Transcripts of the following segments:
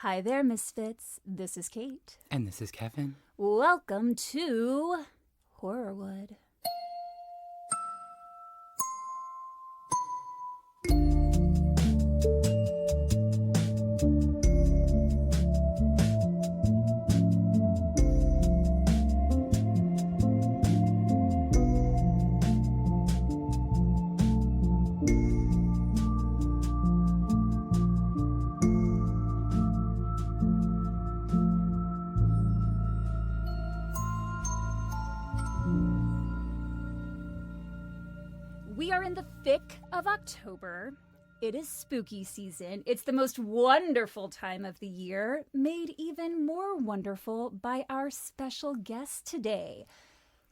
Hi there, Misfits. This is Kate. And this is Kevin. Welcome to Horrorwood. We are in the thick of October. It is spooky season. It's the most wonderful time of the year, made even more wonderful by our special guest today.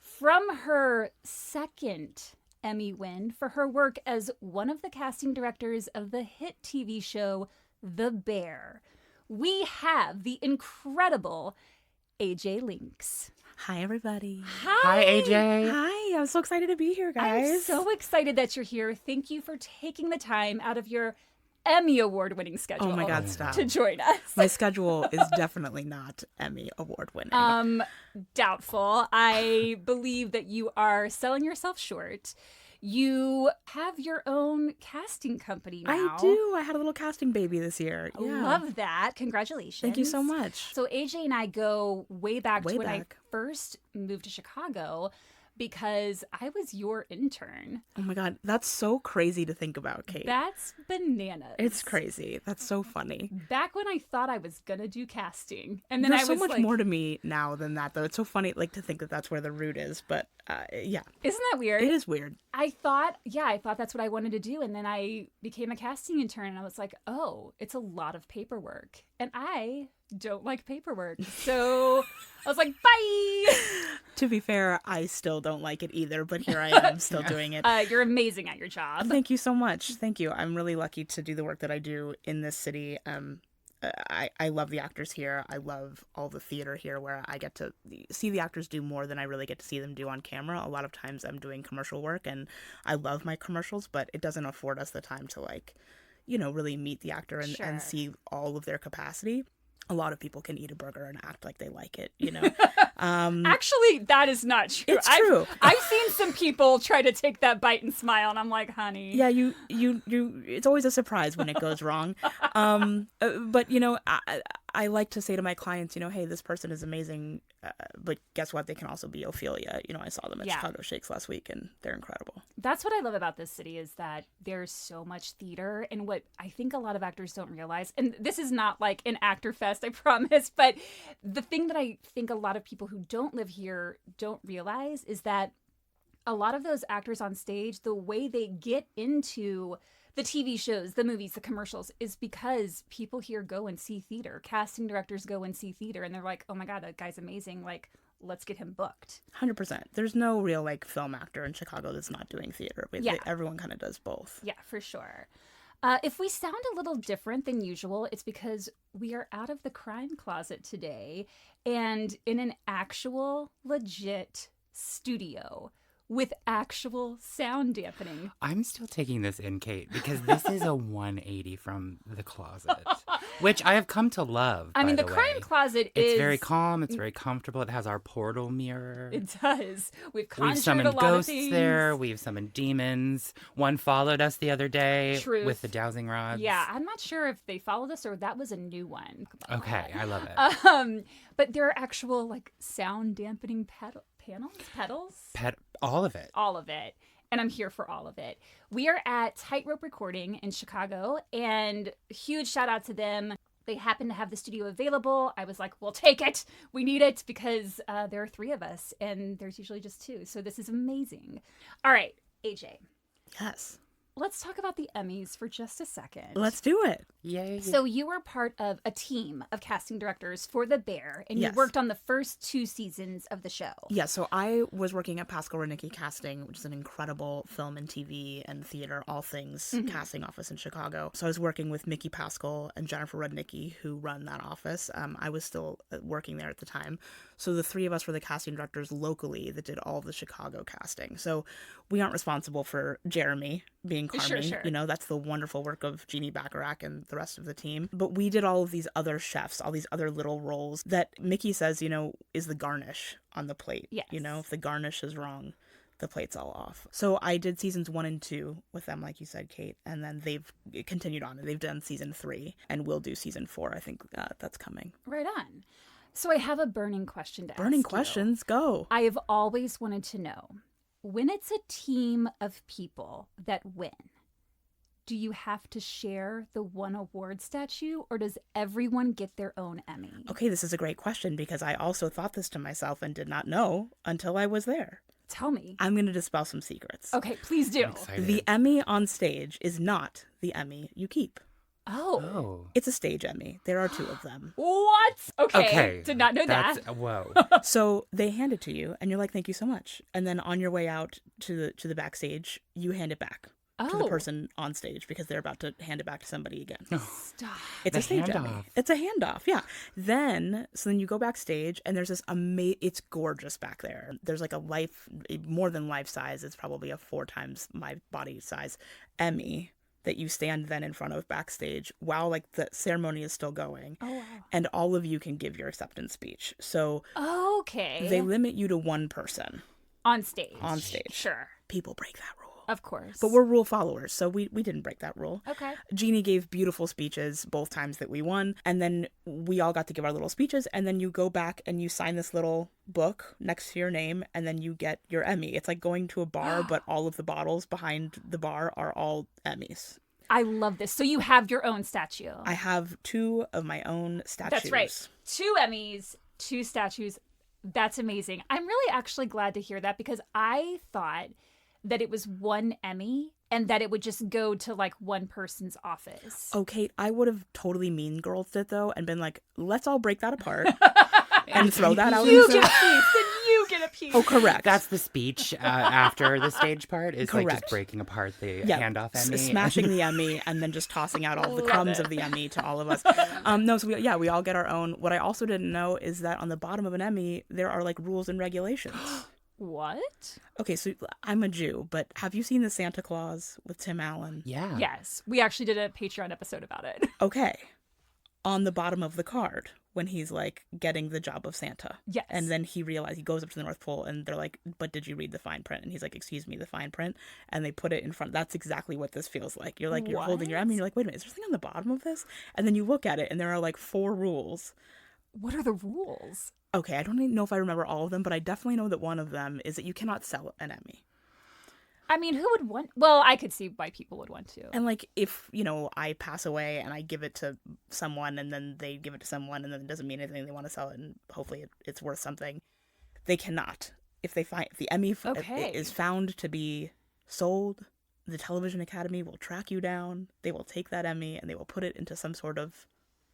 From her second Emmy win for her work as one of the casting directors of the hit TV show The Bear, we have the incredible AJ Links. Hi, everybody. Hi, AJ. Hi, I'm so excited to be here, guys. I'm so excited that you're here. Thank you for taking the time out of your Emmy Award-winning schedule. Oh my God, stop. To join us. My schedule is definitely not Emmy Award-winning. Doubtful. I believe that you are selling yourself short. You have your own casting company now. I do. I had a little casting baby this year. Yeah. Love that. Congratulations. Thank you so much. So AJ and I go way back to when I back. first moved to Chicago because I was your intern. Oh my God, that's so crazy to think about, Kate. That's bananas. It's crazy. That's so funny. Back when I thought I was going to do casting. And then There's I so was much like, more to me now than that, though. It's so funny to think that that's where the root is. But yeah, Isn't that weird? it is weird. I thought that's what I wanted to do. And then I became a casting intern and I was like, oh, it's a lot of paperwork. And I don't like paperwork. So I was like, bye. To be fair, I still don't like it either, but here I am still doing it. You're amazing at your job. Thank you so much. Thank you. I'm really lucky to do the work that I do in this city. I love the actors here. I love all the theater here where I get to see the actors do more than I really get to see them do on camera. A lot of times I'm doing commercial work and I love my commercials, but it doesn't afford us the time to really meet the actor Sure. and see all of their capacity. A lot of people can eat a burger and act like they like it, Actually, that is not true. It's true. I've seen some people try to take that bite and smile, and I'm like, honey. Yeah, you. It's always a surprise when it goes wrong. But I like to say to my clients, hey, this person is amazing, but guess what? They can also be Ophelia. I saw them at Yeah. Chicago Shakes last week, and they're incredible. That's what I love about this city is that there's so much theater, and what I think a lot of actors don't realize, and this is not like an actor fest, I promise, but the thing that I think a lot of people who don't live here don't realize is that a lot of those actors on stage, the way they get into the TV shows, the movies, the commercials, is because people here go and see theater. Casting directors go and see theater, and they're like, oh my God, that guy's amazing. Like, let's get him booked. 100%. There's no real film actor in Chicago that's not doing theater. Yeah. Everyone kind of does both. Yeah, for sure. If we sound a little different than usual, it's because we are out of the crime closet today and in an actual, legit studio with actual sound dampening. I'm still taking this in, Kate, because this is a 180 from the closet, which I have come to love. I mean, by the way. crime closet is... It's very calm. It's very comfortable. It has our portal mirror. It does. We've We've conjured summoned a lot ghosts of things. there. We've summoned demons. One followed us the other day Truth. with the dowsing rods. Yeah, I'm not sure if they followed us or that was a new one. Okay, I love it. But there are actual sound dampening pedals? All of it. All of it. And I'm here for all of it. We are at Tightrope Recording in Chicago, and huge shout out to them. They happen to have the studio available. I was like, we'll take it. We need it because there are 3 of us, and there's usually just 2. So this is amazing. All right, AJ, Yes. let's talk about the Emmys for just a second. Let's do it. Yay. So you were part of a team of casting directors for The Bear, and you Yes. worked on the first 2 seasons of the show. Yeah, so I was working at Pascal Rudnicki Casting, which is an incredible film and TV and theater, all things casting office in Chicago. So I was working with Mickey Pascal and Jennifer Rudnicki, who run that office. I was still working there at the time. So the 3 of us were the casting directors locally that did all of the Chicago casting. So we aren't responsible for Jeremy being Carmen. Sure. You know, that's the wonderful work of Jeannie Bacharach and the rest of the team. But we did all of these other chefs, all these other little roles that Mickey says, you know, is the garnish on the plate. Yes. You know, if the garnish is wrong, the plate's all off. So I did seasons 1 and 2 with them, like you said, Kate, and then they've continued on. They've done season 3 and will do season 4. I think that's coming. Right on. So I have a burning question to ask Burning you. questions, go. I have always wanted to know, when it's a team of people that win, do you have to share the one award statue, or does everyone get their own Emmy? Okay, this is a great question because I also thought this to myself and did not know until I was there. Tell me. I'm going to dispel some secrets. Okay, please do. I'm excited. The Emmy on stage is not the Emmy you keep. Oh. It's a stage Emmy. There are 2 of them. What? Okay. Okay. Did not know that. Whoa. So they hand it to you and you're like, thank you so much. And then on your way out to the backstage, you hand it back to the person on stage because they're about to hand it back to somebody again. Stop. It's The a stage Emmy. handoff. It's a handoff, yeah. Then you go backstage and there's this it's gorgeous back there. There's like more than life size. It's probably a 4 times my body size Emmy that you stand then in front of backstage while like the ceremony is still going. Oh, wow. And all of you can give your acceptance speech. So Okay. they limit you to 1 person On stage. on stage. Sure. People break that rule. Of course. But we're rule followers, so we didn't break that rule. Okay. Jeannie gave beautiful speeches both times that we won, and then we all got to give our little speeches, and then you go back and you sign this little book next to your name, and then you get your Emmy. It's like going to a bar, but all of the bottles behind the bar are all Emmys. I love this. So you have your own statue. I have 2 of my own statues. That's right. 2 Emmys, 2 statues. That's amazing. I'm really actually glad to hear that because I thought that it was 1 Emmy and that it would just go to like 1 person's office. Oh, Kate, I would have totally mean girled it though and been like, let's all break that apart and throw that out. You get a piece and you get a piece. Oh, correct. That's the speech after the stage part is like Correct. just breaking apart the Yeah, handoff Emmy. smashing the Emmy and then just tossing out all the Love crumbs it. of the Emmy to all of us. No, so we all get our own. What I also didn't know is that on the bottom of an Emmy there are like rules and regulations. What? Okay, so I'm a Jew, but have you seen the Santa Claus with Tim Allen? Yeah. Yes. We actually did a Patreon episode about it. Okay. On the bottom of the card, when he's like getting the job of Santa. Yes. And then he goes up to the North Pole and they're like, but did you read the fine print? And he's like, excuse me, the fine print? And they put it in front. That's exactly what this feels like. You're like, you're holding your Emmy and you're like, wait a minute, is there something on the bottom of this? And then you look at it and there are like 4 rules. What are the rules? Okay, I don't even know if I remember all of them, but I definitely know that one of them is that you cannot sell an Emmy. I mean, who would want... Well, I could see why people would want to. And like if, you know, I pass away and I give it to someone and then they give it to someone and then it doesn't mean anything, they want to sell it and hopefully it's worth something, they cannot. If the Emmy Okay. is found to be sold, the Television Academy will track you down. They will take that Emmy and they will put it into some sort of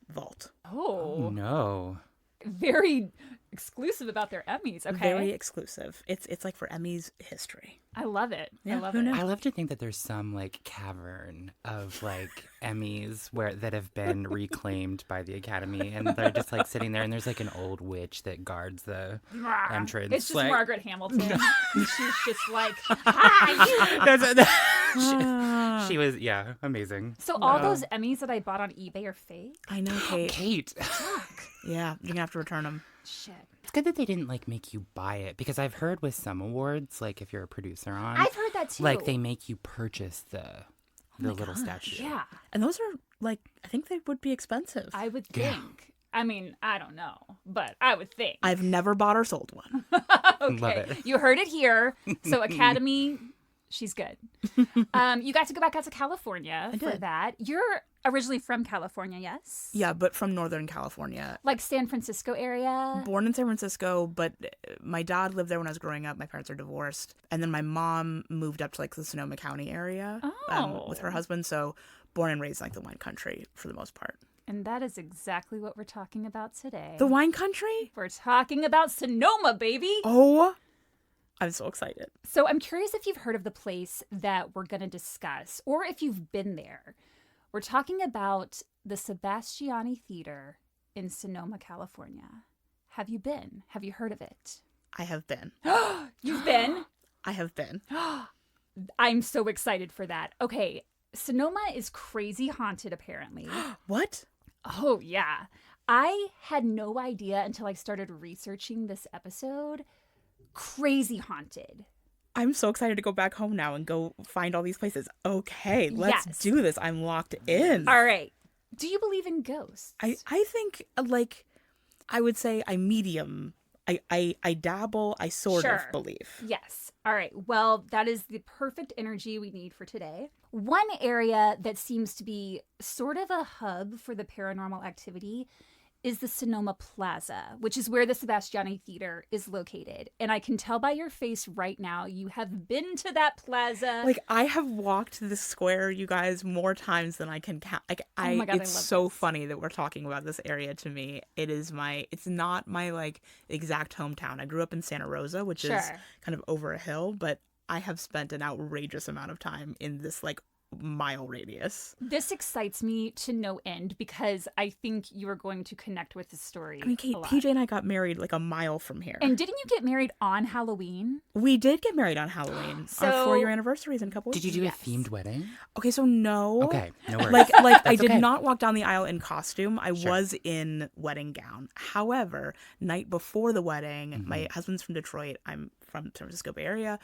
vault. Oh, no. Very exclusive about their Emmys. Okay. Very exclusive. It's like for Emmy's history. I love it. Yeah, I love who it. knew? I love to think that there's some like cavern of like Emmys that have been reclaimed by the Academy, and they're just like sitting there, and there's like an old witch that guards the entrance. It's just like... Margaret Hamilton. She's just like, hi. She was amazing. So all those Emmys that I bought on eBay are fake? I know, Kate. Kate. Yeah, you're gonna have to return them. Shit. It's good that they didn't like make you buy it, because I've heard with some awards, like if you're a producer on, I've heard that too. like they make you purchase the little gosh. statue. Yeah, And those are like, I think they would be expensive. I would Yeah. think. I mean, I don't know, but I would think. I've never bought or sold one. Okay, Love it. you heard it here. So Academy, she's good. You got to go back out to California for did. that. You're originally from California, yes? Yeah, but from Northern California. Like San Francisco area? Born in San Francisco, but my dad lived there when I was growing up. My parents are divorced. And then my mom moved up to like the Sonoma County area with her husband. So born and raised in like the wine country for the most part. And that is exactly what we're talking about today. The wine country? We're talking about Sonoma, baby. Oh, I'm so excited. So I'm curious if you've heard of the place that we're going to discuss, or if you've been there. We're talking about the Sebastiani Theatre in Sonoma, California. Have you been? Have you heard of it? I have been. You've been? I have been. I'm so excited for that. Okay, Sonoma is crazy haunted, apparently. What? Oh, yeah. I had no idea until I started researching this episode. Crazy haunted. I'm so excited to go back home now and go find all these places. Okay, let's do this. I'm locked in. All right. Do you believe in ghosts? I think, like, I would say I medium. I dabble. I sort of believe. Yes. All right. Well, that is the perfect energy we need for today. One area that seems to be sort of a hub for the paranormal activity is the Sonoma Plaza, which is where the Sebastiani Theatre is located. And I can tell by your face right now, you have been to that plaza. Like, I have walked this square, you guys, more times than I can count. Like, oh my God, it's so funny that we're talking about this area to me. It's not my, like, exact hometown. I grew up in Santa Rosa, which is kind of over a hill, but I have spent an outrageous amount of time in this, like, mile radius. This excites me to no end because I think you are going to connect with the story. I mean, Kate, PJ and I got married like a mile from here. And didn't you get married on Halloween? We did get married on Halloween. So, our 4-year anniversary is in a couple weeks. Did you do a themed wedding? Okay, so no. Okay, no worries. Like I did not walk down the aisle in costume. I was in wedding gown. However, night before the wedding, my husband's from Detroit. I'm from San Francisco Bay Area.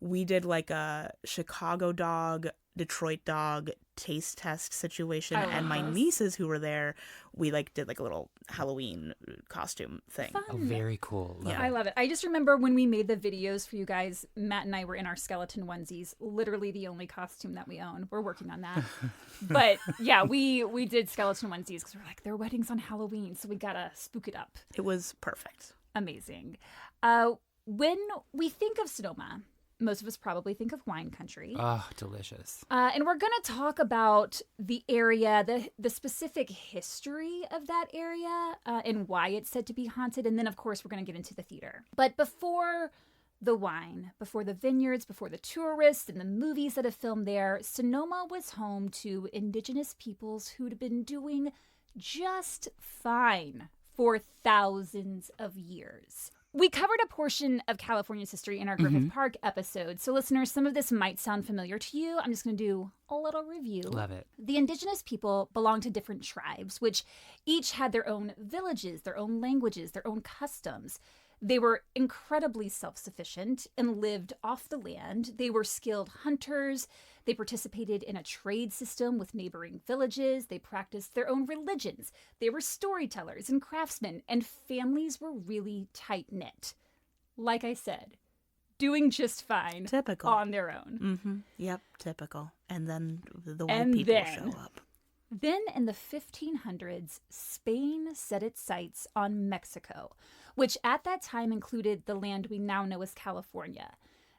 We did like a Chicago dog, Detroit dog taste test situation, and my nieces who were there, we like did like a little Halloween costume thing. Fun. Oh, very cool. Yeah, I love it. I just remember when we made the videos for you guys, Matt and I were in our skeleton onesies, literally the only costume that we own. We're working on that. But yeah, we did skeleton onesies because we're like, their wedding's on Halloween, so we gotta spook it up. It was perfect. Amazing. When we think of Sonoma, most of us probably think of wine country. Oh, delicious. And we're going to talk about the area, the specific history of that area and why it's said to be haunted. And then, of course, we're going to get into the theater. But before the wine, before the vineyards, before the tourists and the movies that have filmed there, Sonoma was home to indigenous peoples who'd been doing just fine for thousands of years. We covered a portion of California's history in our Griffith Park episode. So listeners, some of this might sound familiar to you. I'm just going to do a little review. Love it. The indigenous people belonged to different tribes, which each had their own villages, their own languages, their own customs. They were incredibly self-sufficient and lived off the land. They were skilled hunters. They participated in a trade system with neighboring villages. They practiced their own religions. They were storytellers and craftsmen, and families were really tight-knit. Like I said, doing just fine Typical. On their own. Mm-hmm. Yep, typical. And then the white people show up. Then in the 1500s, Spain set its sights on Mexico, which at that time included the land we now know as California.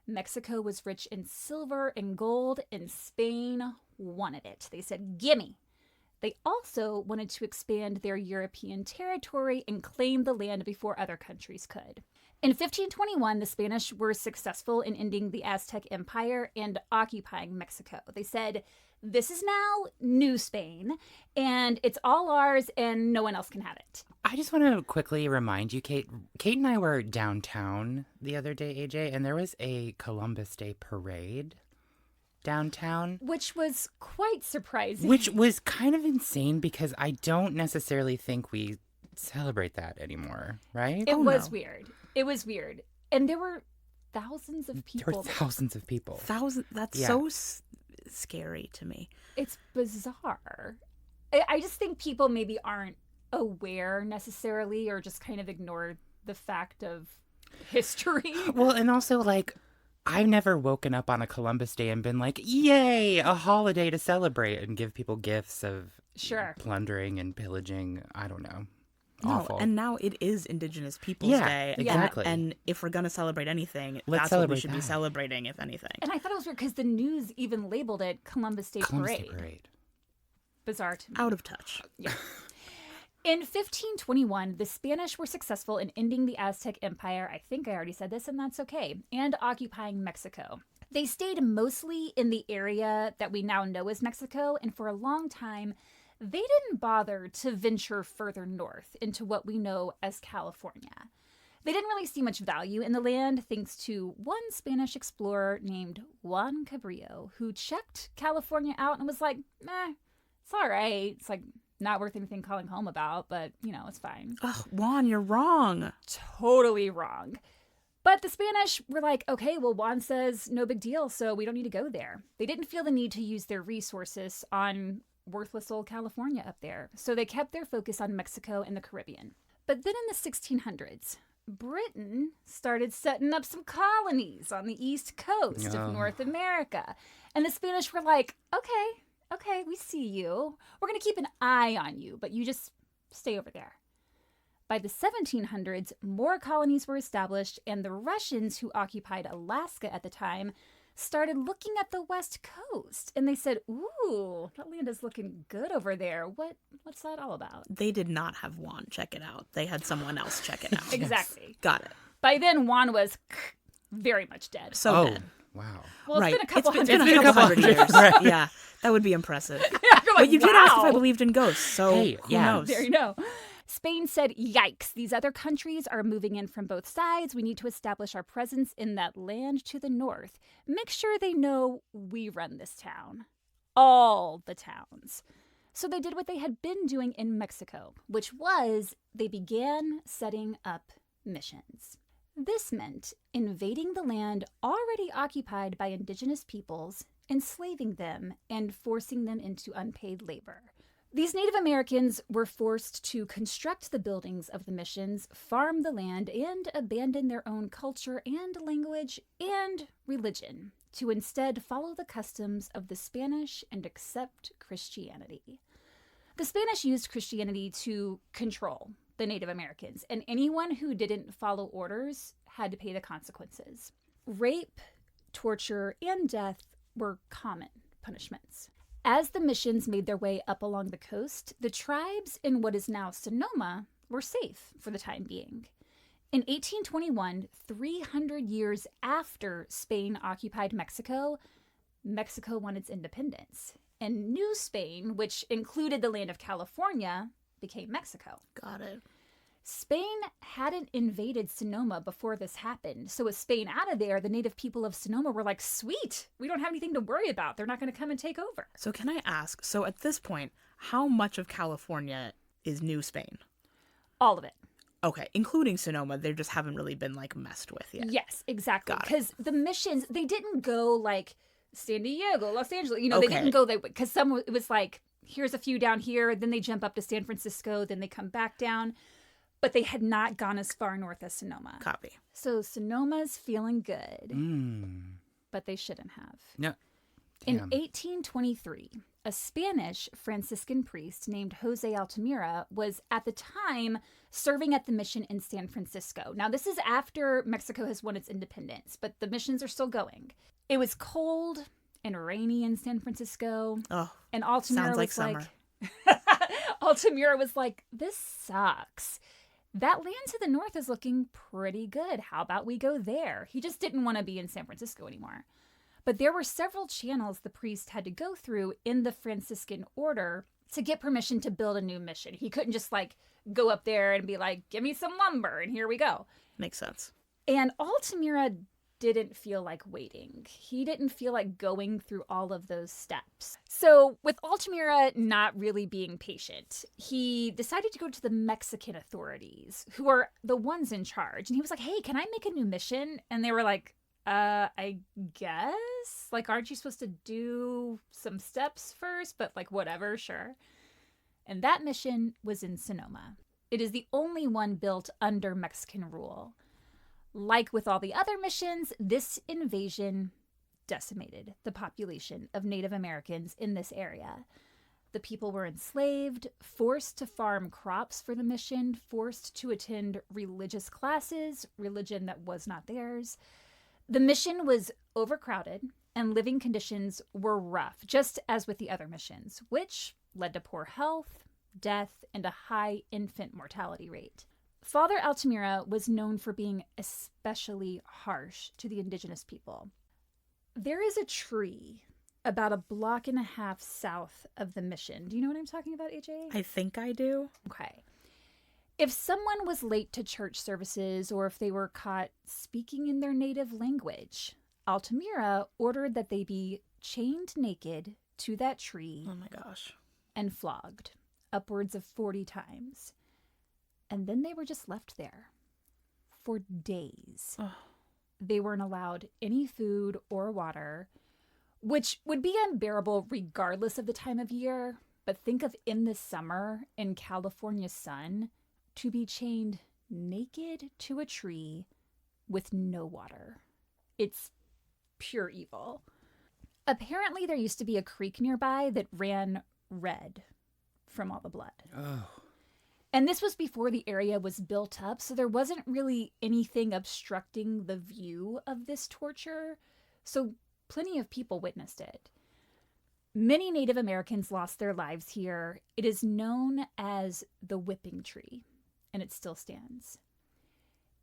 Mexico was rich in silver and gold, and Spain wanted it. They said, gimme. They also wanted to expand their European territory and claim the land before other countries could. In 1521, the Spanish were successful in ending the Aztec Empire and occupying Mexico. They said, this is now New Spain, and it's all ours, and no one else can have it. I just want to quickly remind you, Kate. Kate and I were downtown the other day, AJ, and there was a Columbus Day parade downtown. Which was quite surprising. Which was kind of insane because I don't necessarily think we celebrate that anymore, right? It was weird. It was weird. And there were thousands of people. There were thousands of people. That's so scary to me. It's bizarre. I just think people maybe aren't aware necessarily or just kind of ignore the fact of history. Well, and also like I've never woken up on a Columbus Day and been like, yay, a holiday to celebrate and give people gifts of plundering and pillaging. I don't know. Awful. No, and now it is Indigenous Peoples Day. Exactly. And if we're going to celebrate anything, Let's that's what we celebrate should be celebrating, if anything. And I thought it was weird because the news even labeled it Columbus Day Parade. Bizarre to me. Out of touch. Yeah. In 1521, the Spanish were successful in ending the Aztec Empire. I think I already said this, and that's okay. And occupying Mexico. They stayed mostly in the area that we now know as Mexico, and for a long time, they didn't bother to venture further north into what we know as California. They didn't really see much value in the land thanks to one Spanish explorer named Juan Cabrillo, who checked California out and was like, it's all right. It's like not worth anything calling home about, but, it's fine. Ugh, Juan, you're wrong. Totally wrong. But the Spanish were like, okay, well, Juan says no big deal, so we don't need to go there. They didn't feel the need to use their resources on worthless old California up there, so they kept their focus on Mexico and the Caribbean. But then in the 1600s, Britain started setting up some colonies on the east coast of North America. And the Spanish were like, okay, we see you. We're going to keep an eye on you, but you just stay over there. By the 1700s, more colonies were established, and the Russians, who occupied Alaska at the time, started looking at the west coast. And they said, ooh, that land is looking good over there. What's that all about? They did not have Juan check it out. They had someone else check it out. Exactly. Yes. Got it. By then, Juan was very much dead. So dead. Wow. Well, right. It's been It's been a couple hundred years. Right. Yeah, that would be impressive. But you did ask if I believed in ghosts, so who knows? There you go. Spain said, yikes, these other countries are moving in from both sides. We need to establish our presence in that land to the north. Make sure they know we run this town. All the towns. So they did what they had been doing in Mexico, which was they began setting up missions. This meant invading the land already occupied by indigenous peoples, enslaving them, and forcing them into unpaid labor. These Native Americans were forced to construct the buildings of the missions, farm the land, and abandon their own culture and language and religion to instead follow the customs of the Spanish and accept Christianity. The Spanish used Christianity to control the Native Americans, and anyone who didn't follow orders had to pay the consequences. Rape, torture, and death were common punishments. As the missions made their way up along the coast, the tribes in what is now Sonoma were safe for the time being. In 1821, 300 years after Spain occupied Mexico, Mexico won its independence. And New Spain, which included the land of California, became Mexico. Got it. Spain hadn't invaded Sonoma before this happened. So with Spain out of there, the native people of Sonoma were like, sweet, we don't have anything to worry about. They're not going to come and take over. So can I ask, so at this point, how much of California is New Spain? All of it. Okay, including Sonoma, they just haven't really been like messed with yet. Yes, exactly. Because the missions, they didn't go like San Diego, Los Angeles. They didn't go there because it was like, here's a few down here. Then they jump up to San Francisco. Then they come back down. But they had not gone as far north as Sonoma. Copy. So Sonoma's feeling good. But they shouldn't have. Yeah. In 1823, a Spanish Franciscan priest named Jose Altamira was at the time serving at the mission in San Francisco. Now, this is after Mexico has won its independence, but the missions are still going. It was cold and rainy in San Francisco. Oh, and Altamira sounds like was summer. Altamira was like, this sucks. That land to the north is looking pretty good. How about we go there? He just didn't want to be in San Francisco anymore. But there were several channels the priest had to go through in the Franciscan order to get permission to build a new mission. He couldn't just go up there and be like, give me some lumber and here we go. Makes sense. And Altamira didn't feel like waiting. He didn't feel like going through all of those steps. So with Altamira not really being patient, he decided to go to the Mexican authorities, who are the ones in charge. And he was like, hey, can I make a new mission? And they were like, I guess? Aren't you supposed to do some steps first? But whatever, sure. And that mission was in Sonoma. It is the only one built under Mexican rule. Like with all the other missions, this invasion decimated the population of Native Americans in this area. The people were enslaved, forced to farm crops for the mission, forced to attend religious classes, religion that was not theirs. The mission was overcrowded and living conditions were rough, just as with the other missions, which led to poor health, death, and a high infant mortality rate. Father Altamira was known for being especially harsh to the indigenous people. There is a tree about a block and a half south of the mission. Do you know what I'm talking about, AJ? I think I do. Okay. If someone was late to church services or if they were caught speaking in their native language, Altamira ordered that they be chained naked to that tree. Oh my gosh. And flogged upwards of 40 times. And then they were just left there for days. Oh. They weren't allowed any food or water, which would be unbearable regardless of the time of year. But think of in the summer in California sun to be chained naked to a tree with no water. It's pure evil. Apparently, there used to be a creek nearby that ran red from all the blood. Oh. And this was before the area was built up, so there wasn't really anything obstructing the view of this torture. So plenty of people witnessed it. Many Native Americans lost their lives here. It is known as the whipping tree, and it still stands.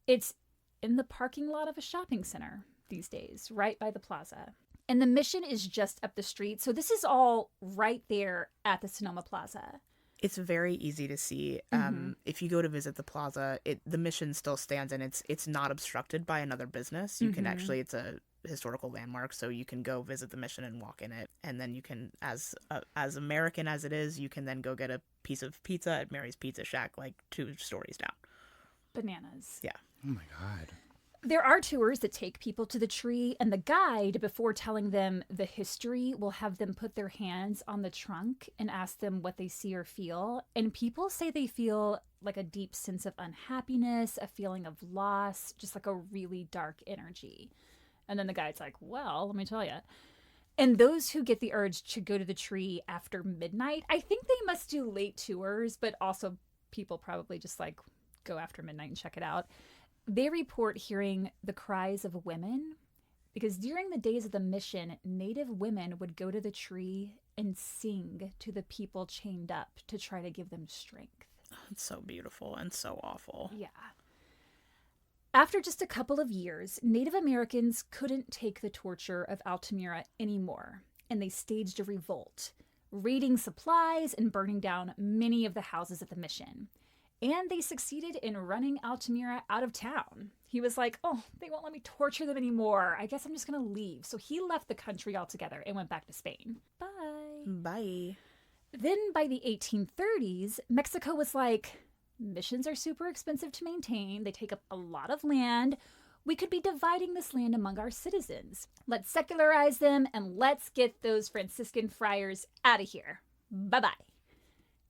It's in the parking lot of a shopping center these days, right by the plaza. And the mission is just up the street, so this is all right there at the Sonoma Plaza. It's very easy to see. If you go to visit the plaza, the mission still stands, and it's not obstructed by another business. You can actually, it's a historical landmark, so you can go visit the mission and walk in it, and then you can, as American as it is, you can then go get a piece of pizza at Mary's Pizza Shack, like 2 stories down. Bananas. Yeah. Oh my God. There are tours that take people to the tree, and the guide, before telling them the history, will have them put their hands on the trunk and ask them what they see or feel. And people say they feel like a deep sense of unhappiness, a feeling of loss, just like a really dark energy. And then the guide's like, well, let me tell you. And those who get the urge to go to the tree after midnight, I think they must do late tours, but also people probably just like go after midnight and check it out. They report hearing the cries of women because during the days of the mission, Native women would go to the tree and sing to the people chained up to try to give them strength. It's so beautiful and so awful. Yeah. After just a couple of years, Native Americans couldn't take the torture of Altamira anymore, and they staged a revolt, raiding supplies and burning down many of the houses at the mission. And they succeeded in running Altamira out of town. He was like, oh, they won't let me torture them anymore. I guess I'm just going to leave. So he left the country altogether and went back to Spain. Bye. Bye. Then by the 1830s, Mexico was like, missions are super expensive to maintain. They take up a lot of land. We could be dividing this land among our citizens. Let's secularize them and let's get those Franciscan friars out of here. Bye-bye.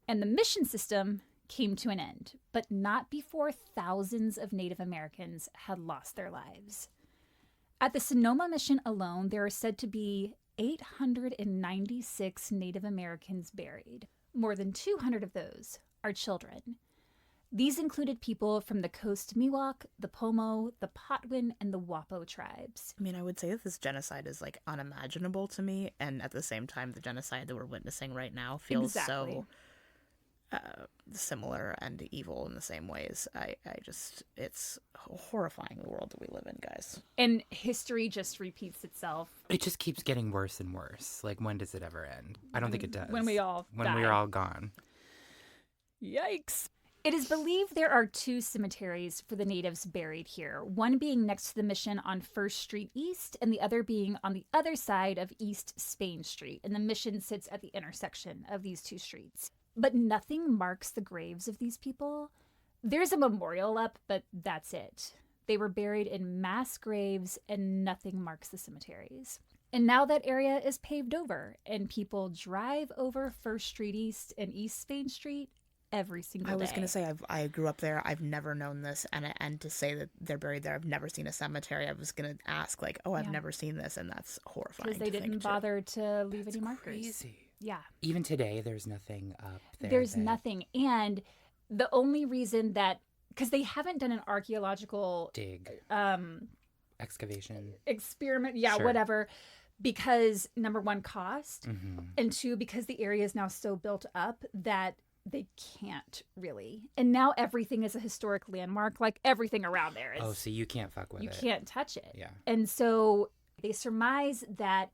And the mission system came to an end, but not before thousands of Native Americans had lost their lives. At the Sonoma Mission alone, there are said to be 896 Native Americans buried. More than 200 of those are children. These included people from the Coast Miwok, the Pomo, the Patwin, and the Wapo tribes. I mean, I would say that this genocide is like unimaginable to me, and at the same time, the genocide that we're witnessing right now feels so similar and evil in the same ways. It's horrifying the world that we live in, guys. And history just repeats itself. It just keeps getting worse and worse. Like, when does it ever end? I don't think it does. When we all die. We're all gone. Yikes. It is believed there are 2 cemeteries for the natives buried here, one being next to the mission on 1st Street East and the other being on the other side of East Spain Street, and the mission sits at the intersection of these 2 streets. But nothing marks the graves of these people. There's a memorial up, but that's it. They were buried in mass graves and nothing marks the cemeteries. And now that area is paved over and people drive over 1st Street East and East Spain Street every single day. I was going to say, I grew up there. I've never known this. And to say that they're buried there, I've never seen a cemetery. I was going to ask, like, I've never seen this. And that's horrifying. Because they didn't bother to leave any markers. Crazy. Yeah. Even today, there's nothing up there. There's nothing. And the only reason that, because they haven't done an archaeological dig, excavation, experiment, Sure. whatever, because number 1, cost, and 2, because the area is now so built up that they can't really. And now everything is a historic landmark, like everything around there is. Oh, so you can't fuck with it. You can't touch it. Yeah. And so they surmise that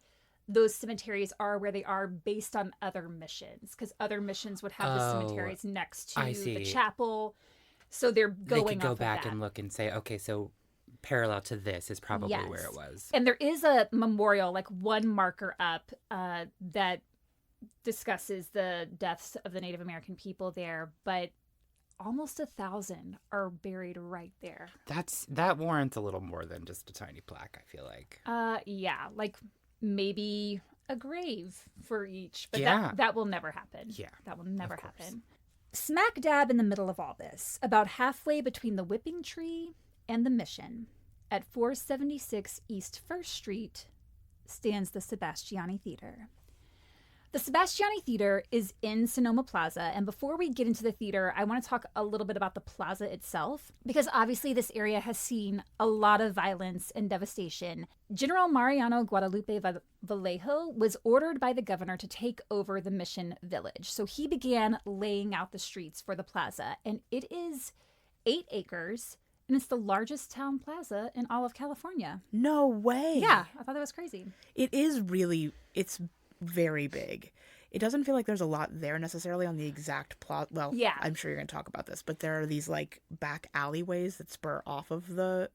those cemeteries are where they are based on other missions, because other missions would have the cemeteries next to I see. the chapel. So they're They going could go off back of that. and look and say, okay, so parallel to this is probably Yes. where it was. And there is a memorial, like one marker up, that discusses the deaths of the Native American people there, but almost 1,000 are buried right there. That warrants a little more than just a tiny plaque, I feel like. Yeah, like maybe a grave for each, but Yeah. that will never happen. Yeah, That will never of course. happen. Smack dab in the middle of all this, about halfway between the Whipping Tree and the Mission, at 476 East 1st Street, stands the Sebastiani Theatre. The Sebastiani Theatre is in Sonoma Plaza, and before we get into the theater, I want to talk a little bit about the plaza itself, because obviously this area has seen a lot of violence and devastation. General Mariano Guadalupe Vallejo was ordered by the governor to take over the Mission Village, so he began laying out the streets for the plaza, and it is 8 acres, and it's the largest town plaza in all of California. No way. Yeah, I thought that was crazy. It is really, it's very big. It doesn't feel like there's a lot there necessarily on the exact plot. Well, Yeah. I'm sure you're going to talk about this, but there are these like back alleyways that spur off of the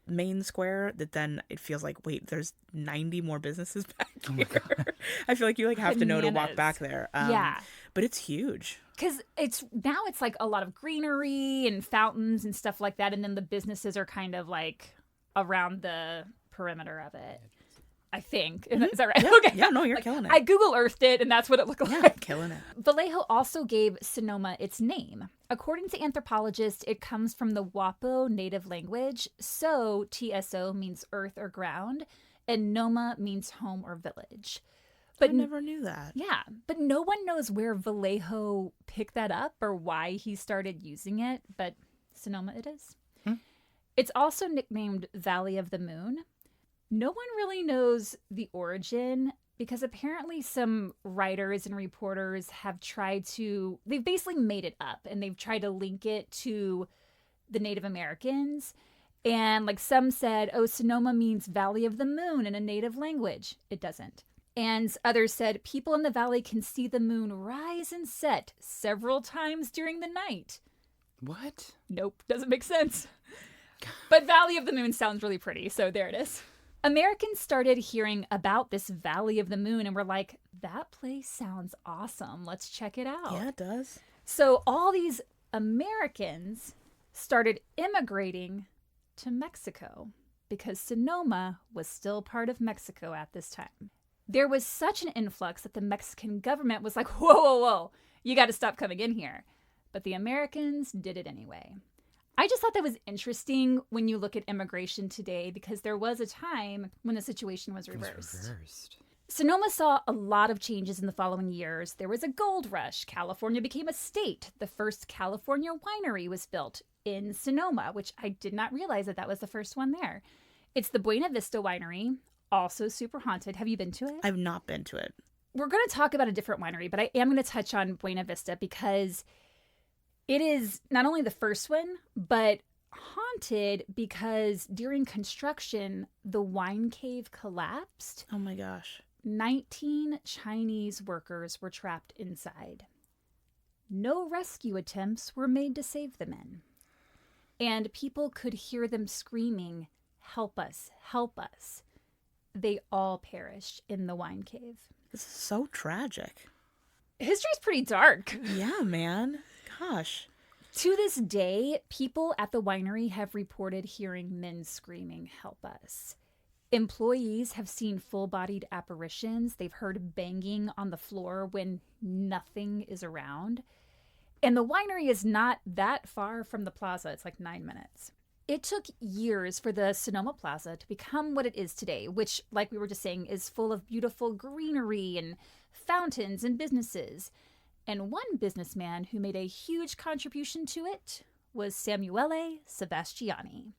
main square that then it feels like, wait, there's 90 more businesses back here. I feel like you like have to know to walk Bananas. back there. Yeah. But it's huge. Because it's like a lot of greenery and fountains and stuff like that, and then the businesses are kind of like around the perimeter of it. I think. Is that right? Yeah, Okay. yeah, no, you're killing it. I Google Earthed it, and that's what it looked Yeah, like. killing it. Vallejo also gave Sonoma its name. According to anthropologists, it comes from the Wapo native language. So, TSO means earth or ground, and Noma means home or village. But I never knew that. yeah, but no one knows where Vallejo picked that up or why he started using it, but Sonoma it is. It's also nicknamed Valley of the Moon. No one really knows the origin because apparently some writers and reporters have they've basically made it up and they've tried to link it to the Native Americans. And like some said, oh, Sonoma means Valley of the Moon in a native language. It doesn't. And others said people in the valley can see the moon rise and set several times during the night. What? Nope, doesn't make sense. But Valley of the Moon sounds really pretty, so there it is. Americans started hearing about this Valley of the Moon and were like, that place sounds awesome. Let's check it out. Yeah, it does. So all these Americans started immigrating to Mexico because Sonoma was still part of Mexico at this time. There was such an influx that the Mexican government was like, whoa, whoa, whoa, you got to stop coming in here. But the Americans did it anyway. I just thought that was interesting when you look at immigration today because there was a time when the situation was reversed. Sonoma saw a lot of changes in the following years. There was a gold rush. California became a state. The first California winery was built in Sonoma, which I did not realize that was the first one there. It's the Buena Vista Winery, also super haunted. Have you been to it? I've not been to it. We're going to talk about a different winery, but I am going to touch on Buena Vista because it is not only the first one, but haunted because during construction, the wine cave collapsed. Oh my gosh. 19 Chinese workers were trapped inside. No rescue attempts were made to save the men. And people could hear them screaming, "Help us, help us." They all perished in the wine cave. This is so tragic. History's pretty dark. Yeah, man. Gosh. To this day, people at the winery have reported hearing men screaming, "Help us." Employees have seen full-bodied apparitions. They've heard banging on the floor when nothing is around. And the winery is not that far from the plaza. It's like 9 minutes. It took years for the Sonoma Plaza to become what it is today, which, like we were just saying, is full of beautiful greenery and fountains and businesses. And one businessman who made a huge contribution to it was Samuele Sebastiani.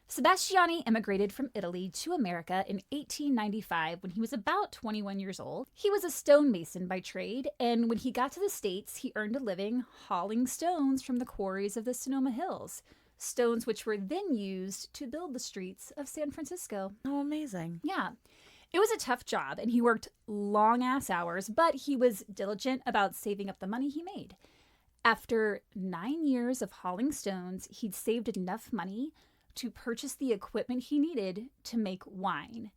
Sebastiani immigrated from Italy to America in 1895 when he was about 21 years old. He was a stonemason by trade, and when he got to the States, he earned a living hauling stones from the quarries of the Sonoma Hills, stones which were then used to build the streets of San Francisco. Oh, amazing. Yeah. It was a tough job, and he worked long-ass hours, but he was diligent about saving up the money he made. After 9 years of hauling stones, he'd saved enough money to purchase the equipment he needed to make wine.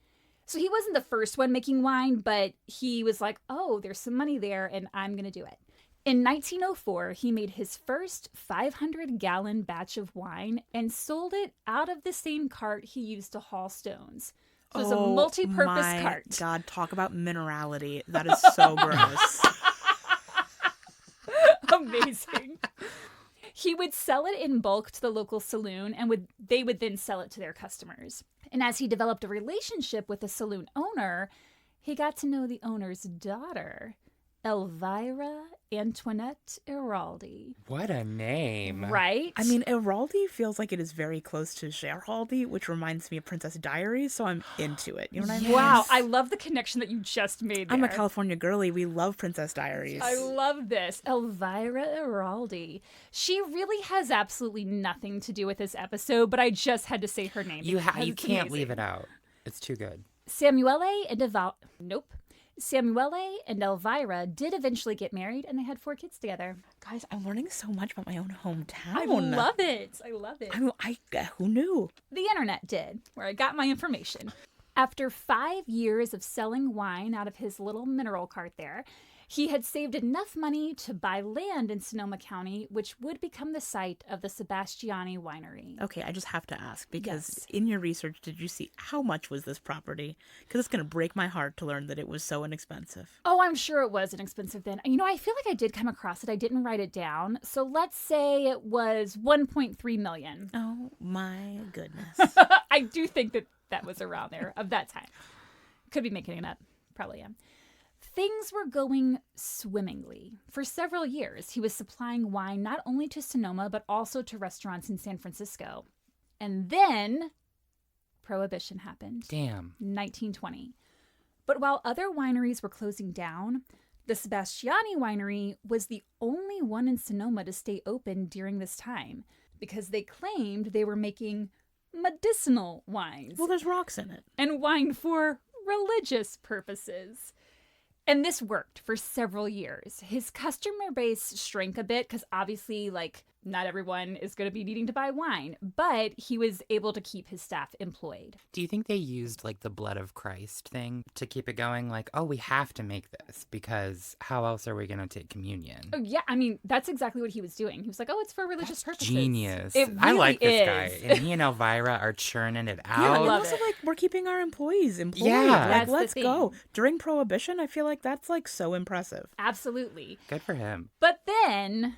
So he wasn't the first one making wine, but he was like, oh, there's some money there and I'm going to do it. In 1904, he made his first 500-gallon batch of wine and sold it out of the same cart he used to haul stones. So it was a multi-purpose cart. Oh my God, talk about minerality. That is so gross. Amazing. He would sell it in bulk to the local saloon, and they would then sell it to their customers. And as he developed a relationship with the saloon owner, he got to know the owner's daughter, Elvira Antoinette Eraldi. What a name. Right? I mean, Eraldi feels like it is very close to Geraldi, which reminds me of Princess Diaries, so I'm into it. You know what I mean? Wow, I love the connection that you just made there. I'm a California girly. We love Princess Diaries. I love this. Elvira Eraldi. She really has absolutely nothing to do with this episode, but I just had to say her name. You because can't it's leave amazing. it out. It's too good. Samuele and Elvira did eventually get married, and they had 4 kids together. Guys, I'm learning so much about my own hometown. I love it. I love it. Who knew? The internet did, where I got my information. After 5 years of selling wine out of his little mineral cart there, he had saved enough money to buy land in Sonoma County, which would become the site of the Sebastiani Winery. Okay, I just have to ask, because Yes. in your research, did you see how much was this property? Because it's going to break my heart to learn that it was so inexpensive. Oh, I'm sure it was inexpensive then. You know, I feel like I did come across it. I didn't write it down. So let's say it was $1.3 million. Oh my goodness. I do think that was around there of that time. Could be making it up. Probably am. Things were going swimmingly. For several years, he was supplying wine not only to Sonoma, but also to restaurants in San Francisco. And then Prohibition happened. Damn. 1920. But while other wineries were closing down, the Sebastiani Winery was the only one in Sonoma to stay open during this time because they claimed they were making medicinal wines Well, there's rocks in it. and wine for religious purposes. And this worked for several years. His customer base shrank a bit because obviously, not everyone is going to be needing to buy wine, but he was able to keep his staff employed. Do you think they used the blood of Christ thing to keep it going? Oh, we have to make this because how else are we going to take communion? Oh, yeah. I mean, that's exactly what he was doing. He was like, oh, it's for religious purposes. Genius. It I really like this is. guy. And he and Elvira are churning it Yeah, out. and love also it. we're keeping our employees employed. Yeah. That's the Let's thing. go. During Prohibition, I feel like that's so impressive. Absolutely. Good for him. But then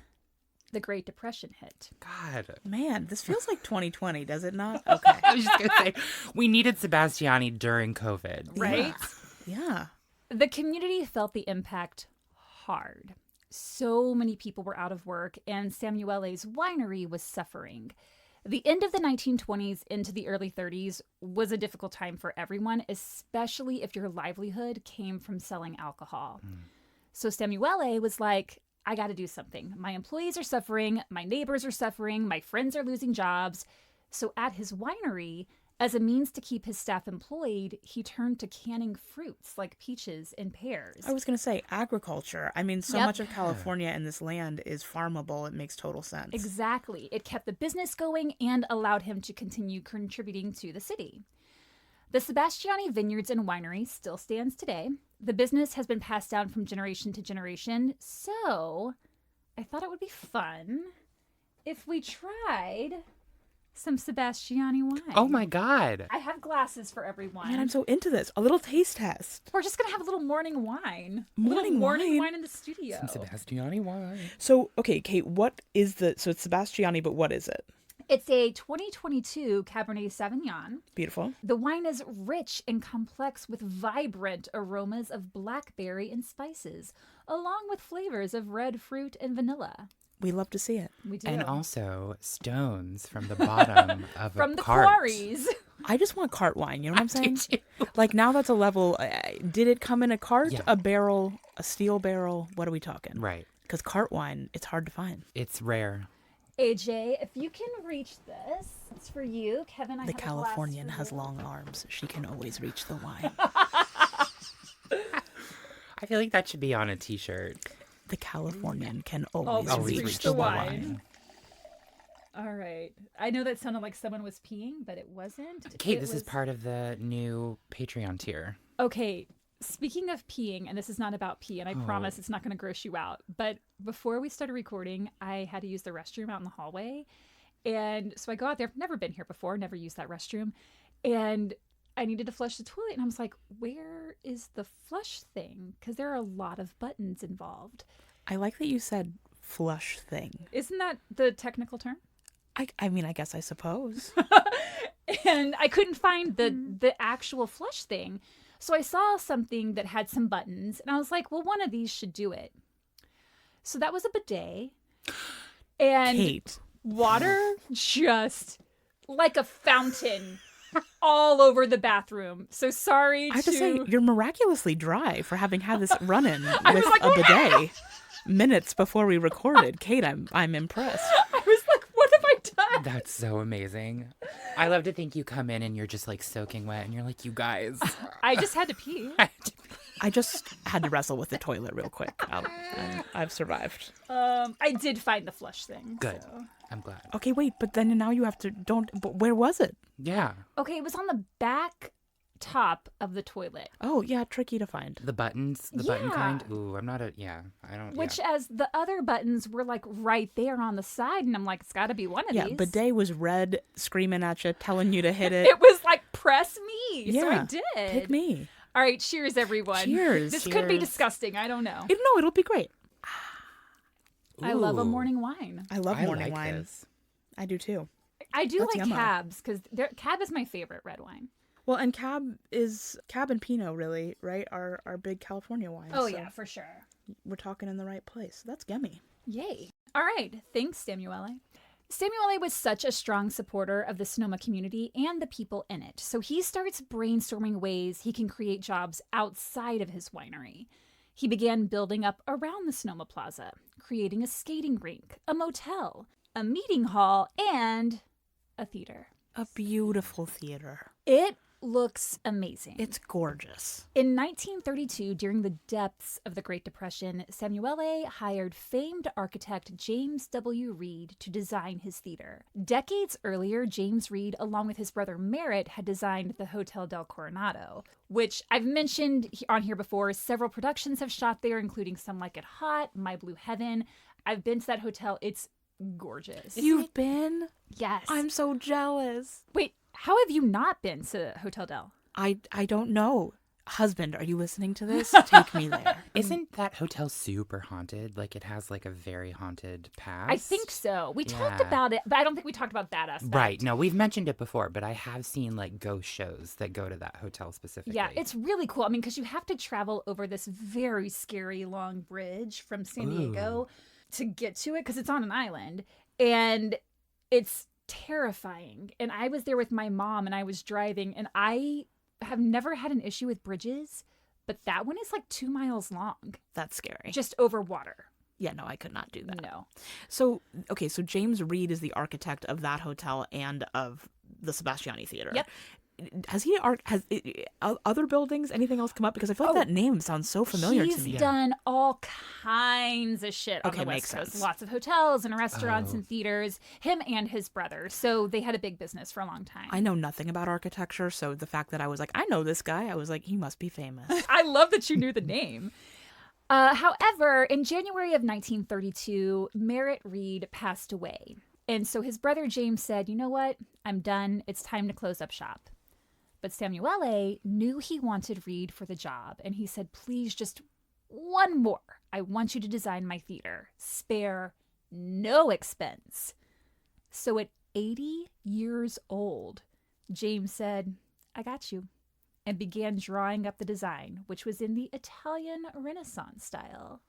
the Great Depression hit. God. Man, this feels like 2020, does it not? Okay. I was just going to say, we needed Sebastiani during COVID. Right? Yeah. The community felt the impact hard. So many people were out of work, and Samuele's winery was suffering. The end of the 1920s into the early 30s was a difficult time for everyone, especially if your livelihood came from selling alcohol. So Samuele was like, I got to do something. My employees are suffering. My neighbors are suffering. My friends are losing jobs. So at his winery, as a means to keep his staff employed, he turned to canning fruits like peaches and pears. I was going to say agriculture. I mean, so Yep. much of California and this land is farmable. It makes total sense. Exactly. It kept the business going and allowed him to continue contributing to the city. The Sebastiani Vineyards and Winery still stands today. The business has been passed down from generation to generation, so I thought it would be fun if we tried some Sebastiani wine. Oh my God. I have glasses for everyone. Man, I'm so into this. A little taste test. We're just going to have a little morning wine. Morning morning wine? wine in the studio. Some Sebastiani wine. So, okay, Kate, what is so it's Sebastiani, but what is it? It's a 2022 Cabernet Sauvignon. Beautiful. The wine is rich and complex with vibrant aromas of blackberry and spices, along with flavors of red fruit and vanilla. We love to see it. We do. And also stones from the bottom of From a the cart. quarries. I just want cart wine. You know what I'm saying? Did you? Now that's a level. Did it come in a cart, Yeah. a barrel, a steel barrel? What are we talking? Right. Because cart wine, it's hard to find. It's rare. AJ, if you can reach this, it's for you. Kevin, I The have a glass Californian for has you. long arms. She can always reach the wine. I feel like that should be on a t-shirt. The Californian can always Always reach the wine. All right. I know that sounded like someone was peeing, but it wasn't. Kate, this is part of the new Patreon tier. Okay. Speaking of peeing, and this is not about pee, and I promise it's not going to gross you out, but before we started recording, I had to use the restroom out in the hallway. And so I go out there. I've never been here before, never used that restroom. And I needed to flush the toilet. And I was like, where is the flush thing? Because there are a lot of buttons involved. I like that you said flush thing. Isn't that the technical term? I mean, I guess I suppose. And I couldn't find the actual flush thing. So I saw something that had some buttons. And I was like, well, one of these should do it. So that was a bidet. And Kate. Water just like a fountain all over the bathroom. So sorry I have to say, you're miraculously dry for having had this run-in with like, a bidet minutes before we recorded. Kate, I'm impressed. I was like, what have I done? That's so amazing. I love to think you come in and you're just like soaking wet and you're like, you guys. I just had to pee. I just had to wrestle with the toilet real quick. I've survived. I did find the flush thing. Good. So. I'm glad. Okay, wait, but then now you have to but where was it? Yeah. Okay, it was on the back top of the toilet. Oh, yeah, tricky to find. The buttons, the button kind. Ooh, I'm not I don't. Which as the other buttons were like right there on the side, and I'm like, it's got to be one of these. Yeah, bidet was red, screaming at you, telling you to hit it. It was like, press me. So I Yeah, did. pick me. All right, cheers, everyone. Cheers. This could be disgusting. I don't know. No, it'll be great. I love a Ooh. morning wine. I love morning like wine. this. I do too. I do That's like yummo. cabs because cab is my favorite red wine. Well, and Cab and Pinot really, right? Are big California wines. Oh so yeah, for sure. we're talking in the right place. That's yummy. Yay. All right. Thanks, Samuele. Samuele was such a strong supporter of the Sonoma community and the people in it, so he starts brainstorming ways he can create jobs outside of his winery. He began building up around the Sonoma Plaza, creating a skating rink, a motel, a meeting hall, and a theater. A beautiful theater. It looks amazing. It's gorgeous. In 1932, during the depths of the Great Depression, Samuele hired famed architect James W. Reed to design his theater. Decades earlier, James Reed, along with his brother Merritt, had designed the Hotel del Coronado, which I've mentioned on here before. Several productions have shot there, including Some Like It Hot, My Blue Heaven. I've been to that hotel. It's gorgeous. You've been? Yes. I'm so jealous. Wait, how have you not been to Hotel Del? I don't know. Husband, are you listening to this? Take me there. Isn't that hotel super haunted? Like it has like a very haunted past? I think so. We talked Yeah. about it, but I don't think we talked about that aspect. Right. No, we've mentioned it before, but I have seen like ghost shows that go to that hotel specifically. Yeah, it's really cool. I mean, because you have to travel over this very scary long bridge from San Diego to get to it because it's on an island. And it's terrifying. And I was there with my mom and I was driving, and I have never had an issue with bridges, but that one is like 2 miles long. That's scary. Just over water. Yeah, no, I could not do that. No. So, okay, so James Reed is the architect of that hotel and of the Sebastiani Theatre. Yep. Has other buildings, anything else come up? Because I feel like that name sounds so familiar to me. He's done all kinds of shit on Okay, the West makes Coast. sense. Lots of hotels and restaurants and theaters. Him and his brother. So they had a big business for a long time. I know nothing about architecture, so the fact that I was like, I know this guy, I was like, he must be famous. I love that you knew the name. However, in January of 1932, Merritt Reed passed away. And so his brother James said, you know what? I'm done. It's time to close up shop. But Samuele knew he wanted Reed for the job. And he said, please, just one more. I want you to design my theater. Spare no expense. So at 80 years old, James said, I got you. And began drawing up the design, which was in the Italian Renaissance style.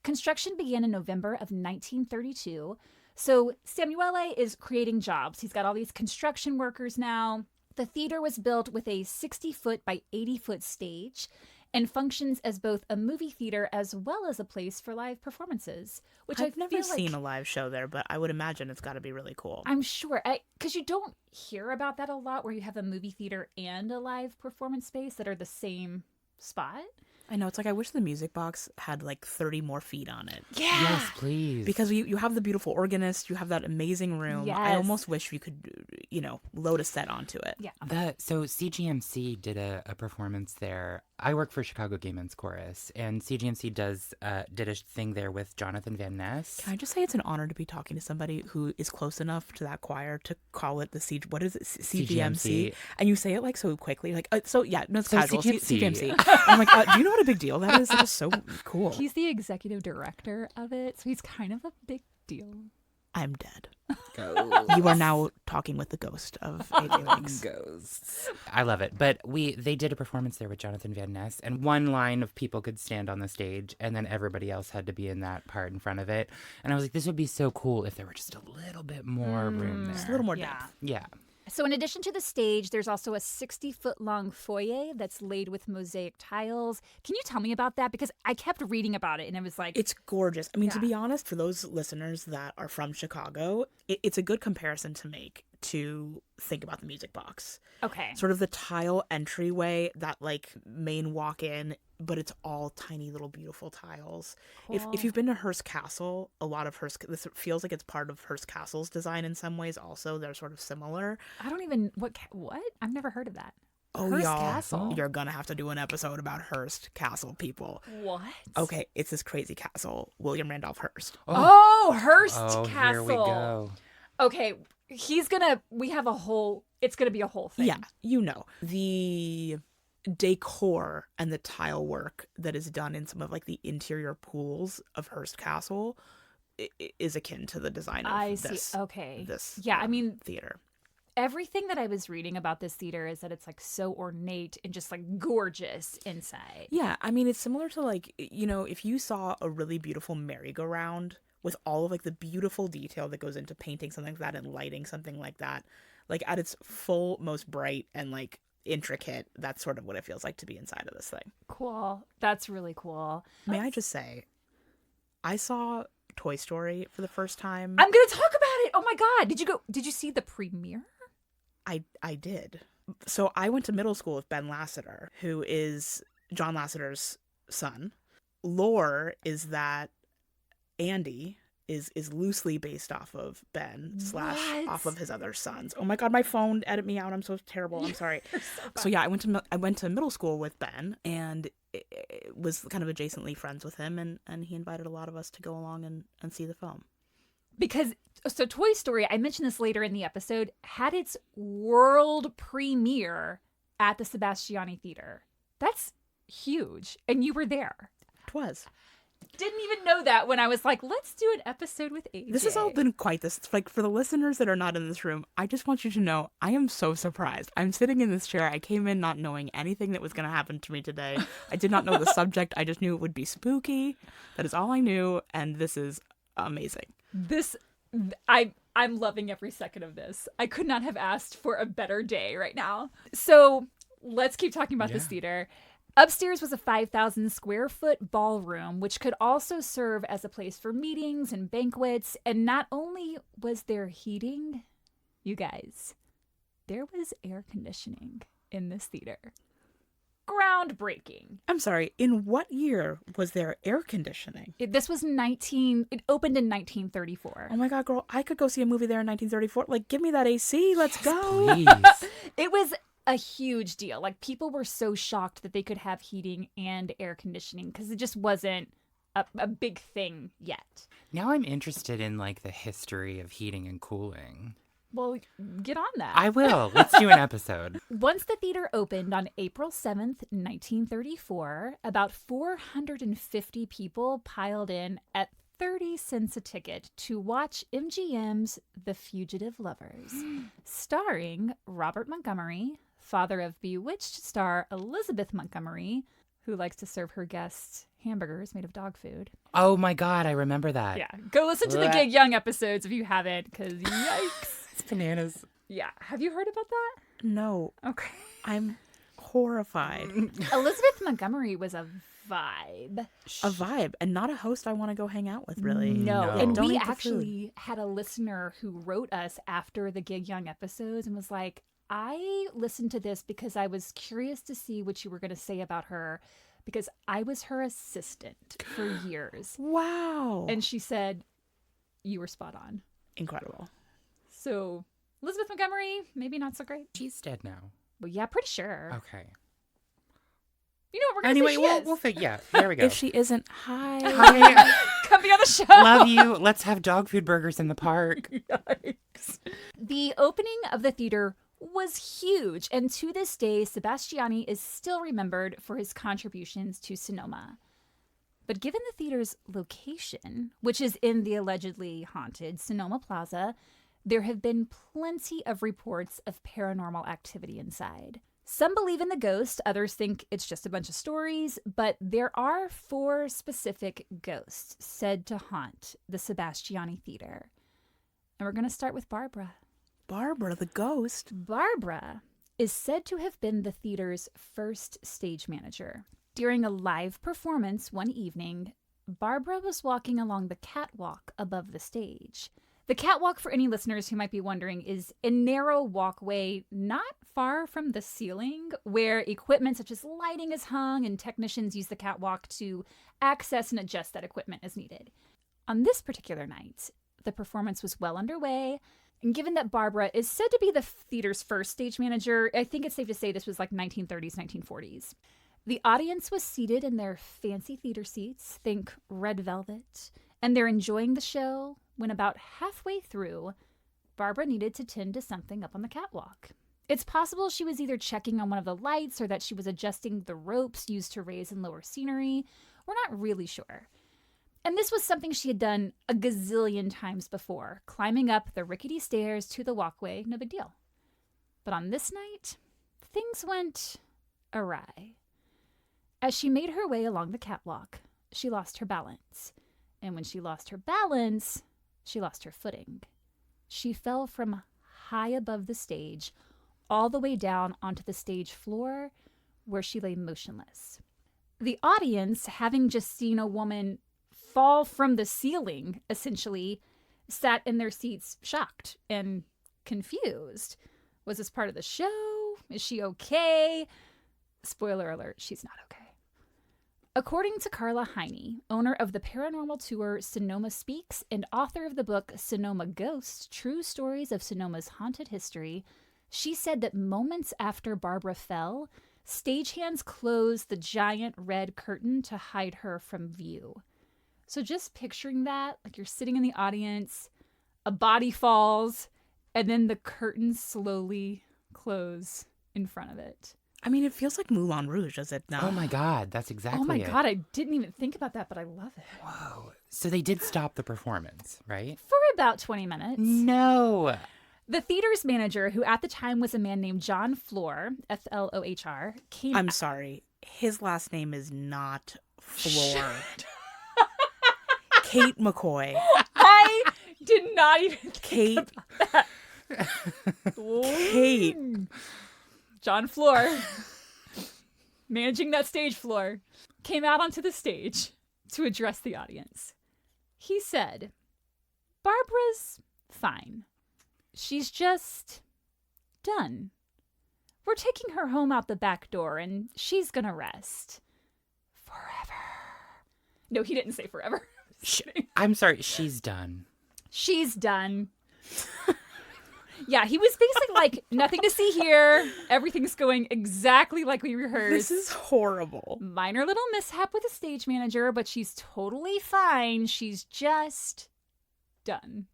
Construction began in November of 1932. So Samuele is creating jobs. He's got all these construction workers now. The theater was built with a 60-foot by 80-foot stage and functions as both a movie theater as well as a place for live performances. Which I've I never feel seen like, a live show there, but I would imagine it's got to be really cool. I'm sure. Because you don't hear about that a lot where you have a movie theater and a live performance space that are the same spot. I know. It's like I wish the music box had like 30 more feet on it. Yeah. Yes, please. Because you have the beautiful organist, you have that amazing room. Yes. I almost wish you could, load a set onto it. Yeah. So CGMC did a performance there. I work for Chicago Gay Men's Chorus, and CGMC did a thing there with Jonathan Van Ness. Can I just say it's an honor to be talking to somebody who is close enough to that choir to call it CGMC? And you say it like so quickly, like it's casual. CGMC. I'm like, do you know what a big deal that is? That is so cool. He's the executive director of it, so he's kind of a big deal. I'm dead. Ghosts. You are now talking with the ghost of AJ Lakes. Ghosts. I love it. But they did a performance there with Jonathan Van Ness, and one line of people could stand on the stage, and then everybody else had to be in that part in front of it. And I was like, this would be so cool if there were just a little bit more room there. Just a little more depth. Yeah. So in addition to the stage, there's also a 60-foot-long foyer that's laid with mosaic tiles. Can you tell me about that? Because I kept reading about it, and it was like... It's gorgeous. I mean, to be honest, for those listeners that are from Chicago, it's a good comparison to make to think about the music box. Okay. Sort of the tile entryway, that like main walk-in, but it's all tiny little beautiful tiles. Cool. If you've been to Hearst Castle, a lot of this feels like it's part of Hearst Castle's design in some ways also. They're sort of similar. I don't even... What? I've never heard of that. Oh, Hearst y'all, Castle? You're going to have to do an episode about Hearst Castle, people. What? Okay, it's this crazy castle, William Randolph Hearst. Oh, Hearst Castle. Here we go. Okay, we have a whole... It's going to be a whole thing. Yeah, the decor and the tile work that is done in some of like the interior pools of Hearst Castle is akin to the design of this. Okay. This theater. Everything that I was reading about this theater is that it's like so ornate and just like gorgeous inside. Yeah, I mean it's similar to like, if you saw a really beautiful merry-go-round with all of like the beautiful detail that goes into painting something like that and lighting something like that, like at its full, most bright and like intricate, that's sort of what it feels like to be inside of this thing. Cool. That's really cool. May I just say, I saw Toy Story for the first time. I'm going to talk about it. Oh my God. Did you see the premiere? I did. So I went to middle school with Ben Lasseter, who is John Lasseter's son. Lore is that Andy is loosely based off of Ben / off of his other sons. Oh my God, my phone, edit me out. I'm so terrible. I'm sorry. So yeah, I went to middle school with Ben and was kind of adjacently friends with him, and he invited a lot of us to go along and see the film. Because so Toy Story, I mentioned this later in the episode, had its world premiere at the Sebastiani Theatre. That's huge. And you were there. It was. Didn't even know that when I was like, let's do an episode with AJ. This has all been quite this. Like, for the listeners that are not in this room, I just want you to know I am so surprised. I'm sitting in this chair. I came in not knowing anything that was going to happen to me today. I did not know the subject. I just knew it would be spooky. That is all I knew. And this is amazing. I'm loving every second of this. I could not have asked for a better day right now. So let's keep talking about this theater. Upstairs was a 5,000 square foot ballroom, which could also serve as a place for meetings and banquets. And not only was there heating, you guys, there was air conditioning in this theater. Groundbreaking. I'm sorry, in what year was there air conditioning? It opened in 1934. Oh my God, girl, I could go see a movie there in 1934. Like, give me that AC, let's go. Please. It was a huge deal. Like, people were so shocked that they could have heating and air conditioning because it just wasn't a big thing yet. Now I'm interested in like the history of heating and cooling. Well, get on that. I will. Let's do an episode. Once the theater opened on April 7th, 1934, about 450 people piled in at 30 cents a ticket to watch MGM's The Fugitive Lovers, starring Robert Montgomery, father of Bewitched star Elizabeth Montgomery, who likes to serve her guests hamburgers made of dog food. Oh my God, I remember that. Yeah, go listen to the Gig Young episodes if you haven't, because yikes. It's bananas. Yeah, have you heard about that? No. Okay. I'm horrified. Elizabeth Montgomery was a vibe. A vibe, and not a host I want to go hang out with, really. No. And Don't we eat the actually had a listener who wrote us after the Gig Young episodes and was like, I listened to this because I was curious to see what you were going to say about her, because I was her assistant for years. Wow. And she said, you were spot on. Incredible. So Elizabeth Montgomery, maybe not so great. She's dead now. Well, yeah, pretty sure. Okay. You know what we're going to say she is. We'll figure. Yeah, there we go. If she isn't, hi. Come be on the show. Love you. Let's have dog food burgers in the park. Yikes. The opening of the theater was huge, and to this day, Sebastiani is still remembered for his contributions to Sonoma. But given the theater's location, which is in the allegedly haunted Sonoma Plaza, there have been plenty of reports of paranormal activity inside. Some believe in the ghost, others think it's just a bunch of stories, but there are 4 specific ghosts said to haunt the Sebastiani Theater. And we're going to start with Barbara. Barbara, the ghost. Barbara is said to have been the theater's first stage manager. During a live performance one evening, Barbara was walking along the catwalk above the stage. The catwalk, for any listeners who might be wondering, is a narrow walkway not far from the ceiling where equipment such as lighting is hung and technicians use the catwalk to access and adjust that equipment as needed. On this particular night, the performance was well underway, and given that Barbara is said to be the theater's first stage manager, I think it's safe to say this was like 1930s, 1940s. The audience was seated in their fancy theater seats, think red velvet, and they're enjoying the show when about halfway through, Barbara needed to tend to something up on the catwalk. It's possible she was either checking on one of the lights or that she was adjusting the ropes used to raise and lower scenery. We're not really sure. And this was something she had done a gazillion times before, climbing up the rickety stairs to the walkway, no big deal. But on this night, things went awry. As she made her way along the catwalk, she lost her balance. And when she lost her balance, she lost her footing. She fell from high above the stage all the way down onto the stage floor where she lay motionless. The audience, having just seen a woman fall from the ceiling, essentially, sat in their seats shocked and confused. Was this part of the show? Is she okay? Spoiler alert, she's not okay. According to Carla Heine, owner of the paranormal tour Sonoma Speaks and author of the book Sonoma Ghosts, True Stories of Sonoma's Haunted History, she said that moments after Barbara fell, stagehands closed the giant red curtain to hide her from view. So just picturing that, like you're sitting in the audience, a body falls, and then the curtains slowly close in front of it. I mean, it feels like Moulin Rouge, does it not? Oh my God, that's exactly it. Oh my God, I didn't even think about that, but I love it. Whoa. So they did stop the performance, right? For about 20 minutes. No. The theater's manager, who at the time was a man named John Flohr, F-L-O-H-R, came... I'm sorry. His last name is not Flohr. Kate McCoy. I did not even think Kate. about that. Kate. John Flohr, managing that stage floor, came out onto the stage to address the audience. He said, Barbara's fine. She's just done. We're taking her home out the back door and she's gonna rest. Forever. No, he didn't say forever. I'm sorry, she's done. She's done. Yeah, he was basically like, nothing to see here. Everything's going exactly like we rehearsed. This is horrible. Minor little mishap with the stage manager, but she's totally fine. She's just done.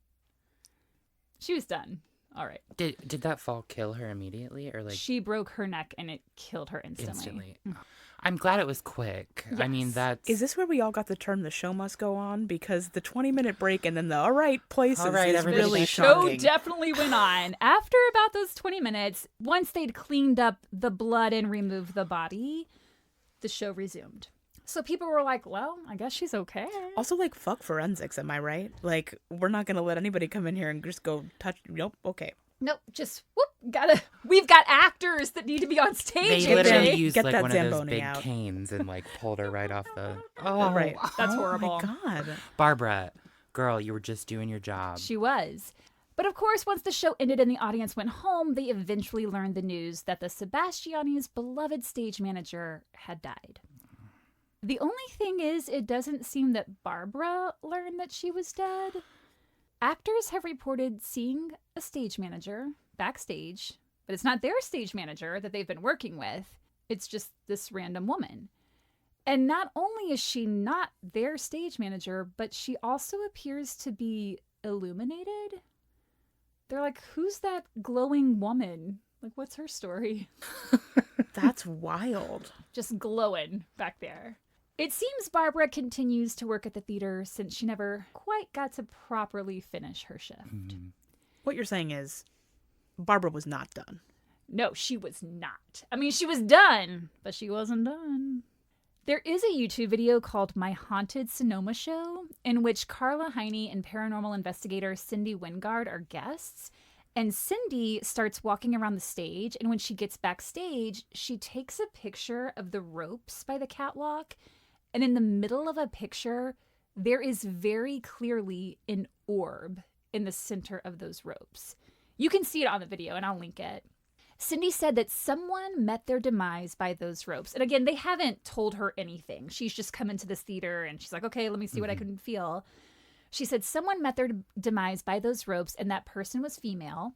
She was done. All right. Did that fall kill her immediately, or like she broke her neck and it killed her instantly. I'm glad it was quick. Yes. I mean, that's... Is this where we all got the term "the show must go on"? Because the 20-minute break and then the "all right" places All right, is everybody really The shocking. show definitely went on. After about those 20 minutes, once they'd cleaned up the blood and removed the body, the show resumed. So people were like, well, I guess she's okay. Also, like, fuck forensics, am I right? Like, we're not going to let anybody come in here and just go touch... Nope, okay. Nope, just we've got actors that need to be on stage. They literally AJ. used Get like that one of those Zamboni big out. canes and like pulled her right off the... Oh, Right. That's Oh horrible. my God. Barbara, girl, you were just doing your job. She was. But of course, once the show ended and the audience went home, they eventually learned the news that the Sebastiani's beloved stage manager had died. The only thing is, it doesn't seem that Barbara learned that she was dead. Actors have reported seeing a stage manager backstage, but it's not their stage manager that they've been working with. It's just this random woman. And not only is she not their stage manager, but she also appears to be illuminated. They're like, who's that glowing woman? Like, what's her story? That's wild. Just glowing back there. It seems Barbara continues to work at the theater since she never quite got to properly finish her shift. What you're saying is Barbara was not done. No, she was not. I mean, she was done, but she wasn't done. There is a YouTube video called My Haunted Sonoma Show, in which Carla Heine and paranormal investigator Cindy Wingard are guests. And Cindy starts walking around the stage, and when she gets backstage, she takes a picture of the ropes by the catwalk. And in the middle of a picture, there is very clearly an orb in the center of those ropes. You can see it on the video, and I'll link it. Cindy said that someone met their demise by those ropes. And again, they haven't told her anything. She's just come into this theater and she's like, okay, let me see what I can feel. She said someone met their demise by those ropes, and that person was female.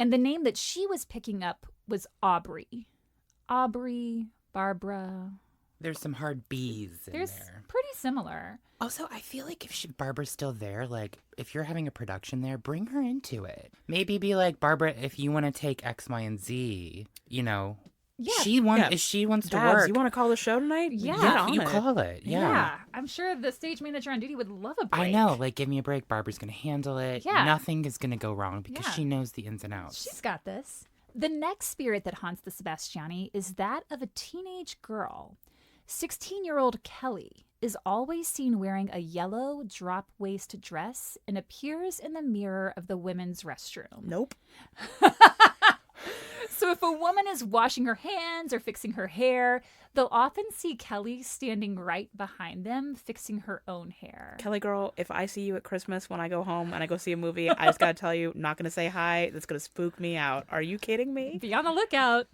And the name that she was picking up was Aubrey. Aubrey, Barbara. There's some hard B's in There's there. pretty similar. Also, I feel like if Barbara's still there, like, if you're having a production there, bring her into it. Maybe be like, Barbara, if you want to take X, Y, and Z, you know, Yeah. if she wants to Dads, work. you want to call the show tonight? Yeah. Get on you it. call it. Yeah. I'm sure the stage manager on duty would love a break. I know. Like, give me a break. Barbara's going to handle it. Yeah. Nothing is going to go wrong because Yeah. she knows the ins and outs. She's got this. The next spirit that haunts the Sebastiani is that of a teenage girl. 16-year-old Kelly is always seen wearing a yellow drop-waist dress and appears in the mirror of the women's restroom. Nope. So if a woman is washing her hands or fixing her hair, they'll often see Kelly standing right behind them, fixing her own hair. Kelly girl, if I see you at Christmas when I go home and I go see a movie, I just got to tell you, not going to say hi. That's going to spook me out. Are you kidding me? Be on the lookout.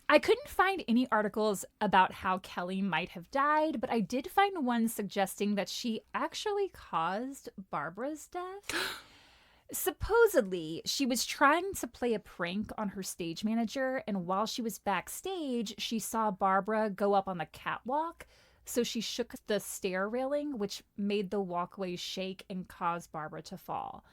I couldn't find any articles about how Kelly might have died, but I did find one suggesting that she actually caused Barbara's death. Supposedly, she was trying to play a prank on her stage manager, and while she was backstage, she saw Barbara go up on the catwalk, so she shook the stair railing, which made the walkway shake and caused Barbara to fall.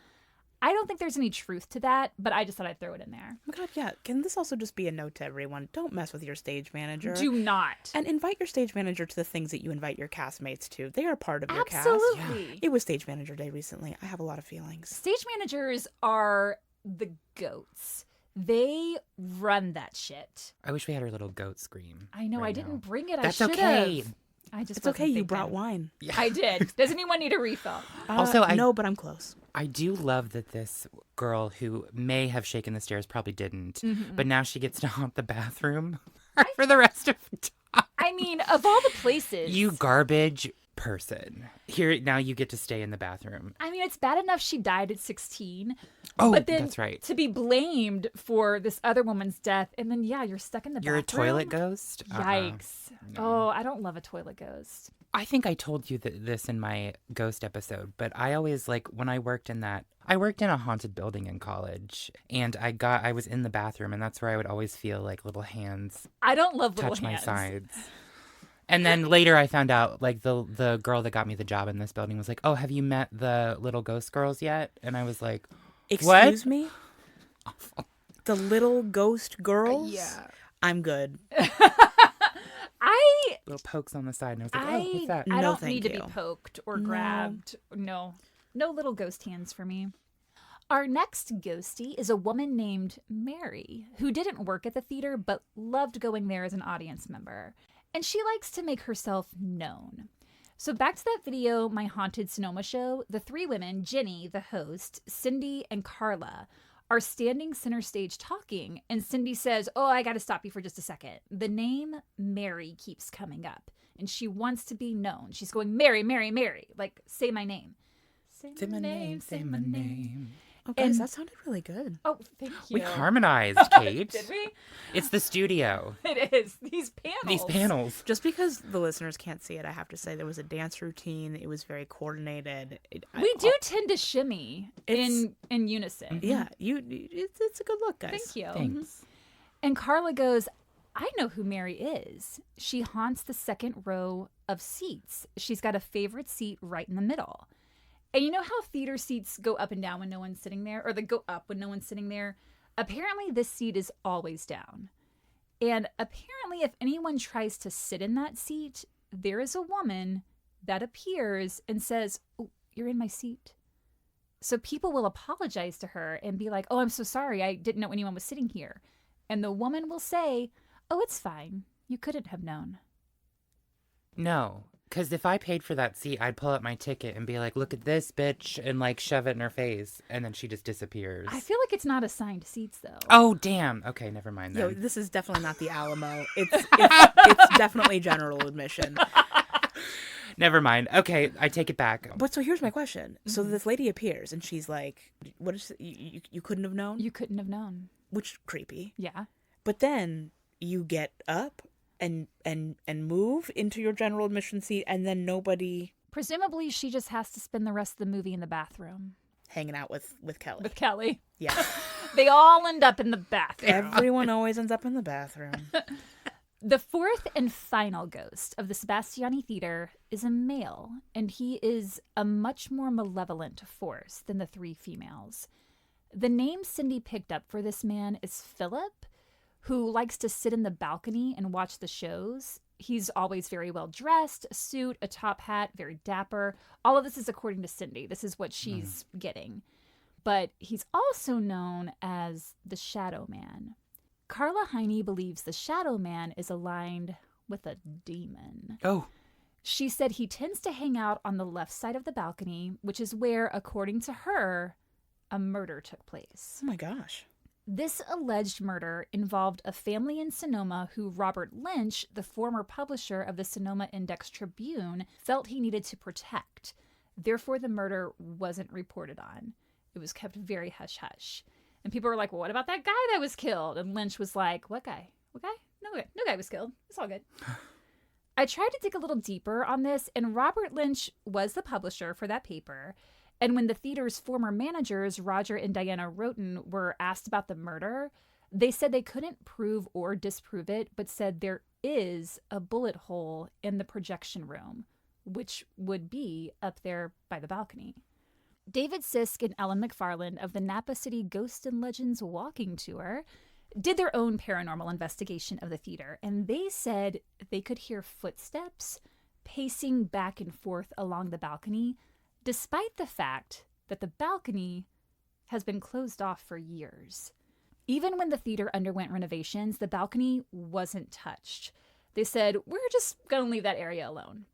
I don't think there's any truth to that, but I just thought I'd throw it in there. Oh my God, yeah. Can this also just be a note to everyone? Don't mess with your stage manager. Do not. And invite your stage manager to the things that you invite your castmates to. They are part of your cast. Absolutely. It was stage manager day recently. I have a lot of feelings. Stage managers are the goats. They run that shit. I wish we had her little goat scream. I know, right I now. didn't bring it. That's I should okay. have. I just It's wasn't okay. You thinking. brought wine. Yeah. I did. Does anyone need a refill? Also, no, but I'm close. I do love that this girl who may have shaken the stairs probably didn't, Mm-hmm. but now she gets to haunt the bathroom for the rest of time. I mean, of all the places. You garbage person. Here, now you get to stay in the bathroom. I mean, it's bad enough she died at 16. Oh, but then that's right. to be blamed for this other woman's death, and then, yeah, you're stuck in the You're a bathroom. toilet ghost? Yikes. No. Oh, I don't love a toilet ghost. I think I told you this in my ghost episode, but I always, like, when I worked in a haunted building in college, and I was in the bathroom, and that's where I would always feel like little hands I don't love little touch my hands. sides. And then later I found out, like, the girl that got me the job in this building was like, oh, have you met the little ghost girls yet? And I was like, Excuse me? Awful. The little ghost girls? Yeah. I'm good. Little pokes on the side, and I was like, oh, what's that? I No, don't thank need to be you. poked or No. grabbed. No little ghost hands for me. Our next ghostie is a woman named Mary, who didn't work at the theater but loved going there as an audience member. And she likes to make herself known. So back to that video, My Haunted Sonoma Show, the three women, Jenny, the host, Cindy, and Carla, are standing center stage talking, and Cindy says, oh, I gotta stop you for just a second. The name Mary keeps coming up, and she wants to be known. She's going, Mary, Mary, Mary, like, say my name. Say my name, say my name. Oh, guys, And- that sounded really good. Oh, thank you. We harmonized, Kate. Did we? It's the studio. It is. These panels. These panels. Just because the listeners can't see it, I have to say there was a dance routine. It was very coordinated. We do tend to shimmy in unison. Yeah, it's a good look, guys. Thank you. Thanks. And Carla goes, I know who Mary is. She haunts the second row of seats. She's got a favorite seat right in the middle. And you know how theater seats go up and down when no one's sitting there? Or they go up when no one's sitting there? Apparently, this seat is always down. And apparently, if anyone tries to sit in that seat, there is a woman that appears and says, oh, you're in my seat. So people will apologize to her and be like, oh, I'm so sorry. I didn't know anyone was sitting here. And the woman will say, oh, it's fine. You couldn't have known. No, because if I paid for that seat, I'd pull out my ticket and be like, look at this, bitch, and like shove it in her face. And then she just disappears. I feel like it's not assigned seats, though. Oh, damn. Okay, never mind then. Yo, this is definitely not the Alamo. It's definitely general admission. Never mind. Okay, I take it back. But so here's my question. So this lady appears and she's like, "What is you couldn't have known?" You couldn't have known. Which creepy. Yeah. But then you get up and move into your general admission seat, and then nobody Presumably, she just has to spend the rest of the movie in the bathroom. hanging out with Kelly. With Kelly. Yeah. They all end up in the bathroom. Everyone always ends up in the bathroom. The fourth and final ghost of the Sebastiani Theatre is a male, and he is a much more malevolent force than the three females. The name Cindy picked up for this man is Philip, who likes to sit in the balcony and watch the shows. He's always very well dressed, a suit, a top hat, very dapper. All of this is according to Cindy. This is what she's getting. But he's also known as the Shadow Man. Carla Heine believes the Shadow Man is aligned with a demon. Oh. She said he tends to hang out on the left side of the balcony, which is where, according to her, a murder took place. Oh my gosh. This alleged murder involved a family in Sonoma who Robert Lynch, the former publisher of the Sonoma-Index Tribune, felt he needed to protect. Therefore, the murder wasn't reported on. It was kept very hush-hush. And people were like, well, what about that guy that was killed? And Lynch was like, what guy? What guy? No guy was killed. It's all good. I tried to dig a little deeper on this, and Robert Lynch was the publisher for that paper. And when the theater's former managers, Roger and Diana Roten, were asked about the murder, they said they couldn't prove or disprove it, but said there is a bullet hole in the projection room, which would be up there by the balcony. David Sisk and Ellen McFarland of the Napa City Ghosts and Legends Walking Tour did their own paranormal investigation of the theater, and they said they could hear footsteps pacing back and forth along the balcony, despite the fact that the balcony has been closed off for years. Even when the theater underwent renovations, the balcony wasn't touched. They said, we're just going to leave that area alone.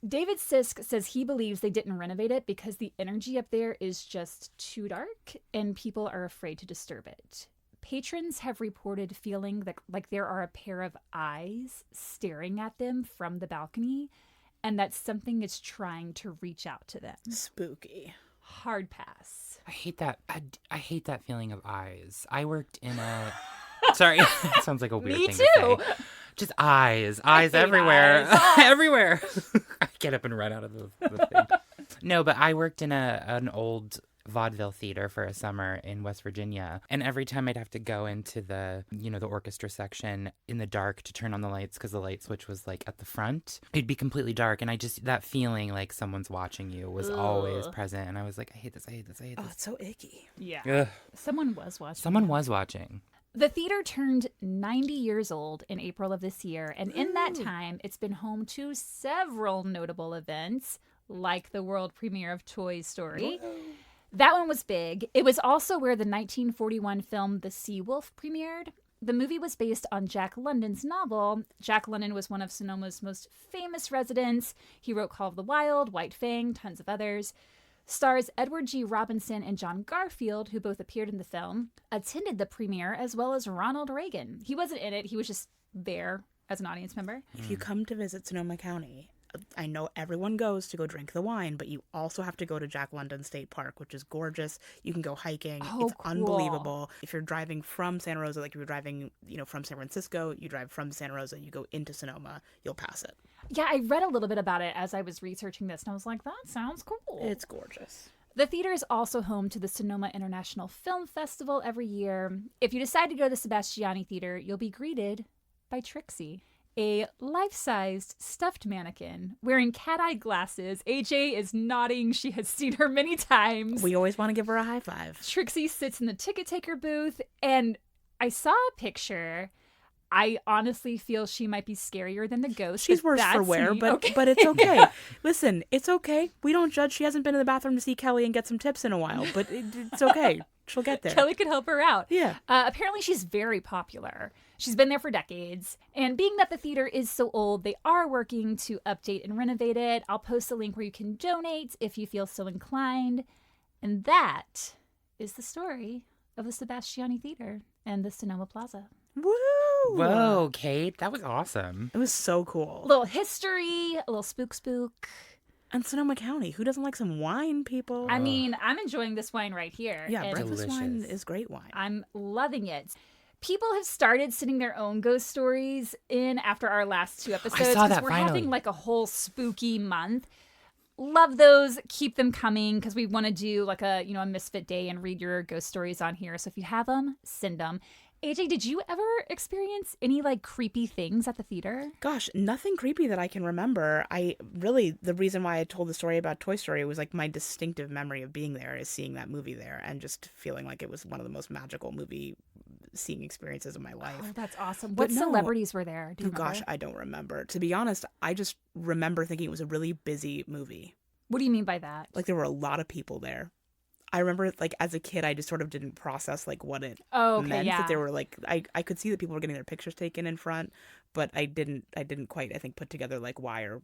David Sisk says he believes they didn't renovate it because the energy up there is just too dark and people are afraid to disturb it. Patrons have reported feeling that like there are a pair of eyes staring at them from the balcony and that something is trying to reach out to them. Spooky. Hard pass. I hate that. I hate that feeling of eyes. I worked in a... Sorry, it sounds like a weird Me thing too. to say. Just eyes everywhere. Eyes. Everywhere. I get up and run out of the thing. No, but I worked in an old vaudeville theater for a summer in West Virginia. And every time I'd have to go into the orchestra section in the dark to turn on the lights because the light switch was like at the front, it'd be completely dark. And that feeling like someone's watching you was always present. And I was like, I hate this. Oh, it's so icky. Yeah. Ugh. Someone was watching. Someone was watching. The theater turned 90 years old in April of this year, and in that time, it's been home to several notable events, like the world premiere of Toy Story. Whoa. That one was big. It was also where the 1941 film The Sea Wolf premiered. The movie was based on Jack London's novel. Jack London was one of Sonoma's most famous residents. He wrote Call of the Wild, White Fang, tons of others. Stars Edward G. Robinson and John Garfield, who both appeared in the film, attended the premiere, as well as Ronald Reagan. He wasn't in it. He was just there as an audience member. If you come to visit Sonoma County, I know everyone goes to go drink the wine, but you also have to go to Jack London State Park, which is gorgeous. You can go hiking. Oh, it's cool. unbelievable. If you're driving from Santa Rosa, like if you're driving, from San Francisco, you drive from Santa Rosa, you go into Sonoma, you'll pass it. Yeah, I read a little bit about it as I was researching this, and I was like, that sounds cool. It's gorgeous. The theater is also home to the Sonoma International Film Festival every year. If you decide to go to the Sebastiani Theatre, you'll be greeted by TRIXIE, a life-sized stuffed mannequin wearing cat-eye glasses. AJ is nodding. She has seen her many times. We always want to give her a high five. TRIXIE sits in the ticket taker booth, and I saw a picture. I honestly feel she might be scarier than the ghost. She's worse for wear, but it's okay. Yeah. Listen, it's okay. We don't judge. She hasn't been in the bathroom to see Kelly and get some tips in a while, but it's okay. She'll get there. Kelly could help her out. Yeah. Apparently she's very popular. She's been there for decades. And being that the theater is so old, they are working to update and renovate it. I'll post a link where you can donate if you feel so inclined. And that is the story of the Sebastiani Theatre and the Sonoma Plaza. Woo! Whoa, Kate, that was awesome. It was so cool. A little history, a little spook. And Sonoma County, who doesn't like some wine, people? I mean, I'm enjoying this wine right here. Yeah, and breakfast wine delicious. is great wine. I'm loving it. People have started sending their own ghost stories in after our last 2 episodes. saw that we're finally. having like a whole spooky month. Love those. Keep them coming because we want to do like a misfit day and read your ghost stories on here. So if you have them, send them. AJ, did you ever experience any like creepy things at the theater? Gosh, nothing creepy that I can remember. The reason why I told the story about Toy Story was like my distinctive memory of being there is seeing that movie there and just feeling like it was one of the most magical movie seeing experiences of my life. Oh, that's awesome. But What celebrities were there? Do you remember? Gosh, I don't remember. To be honest, I just remember thinking it was a really busy movie. What do you mean by that? Like there were a lot of people there. I remember like as a kid, I just sort of didn't process like what it meant. Yeah. That there were like I could see that people were getting their pictures taken in front, but I didn't quite put together like why or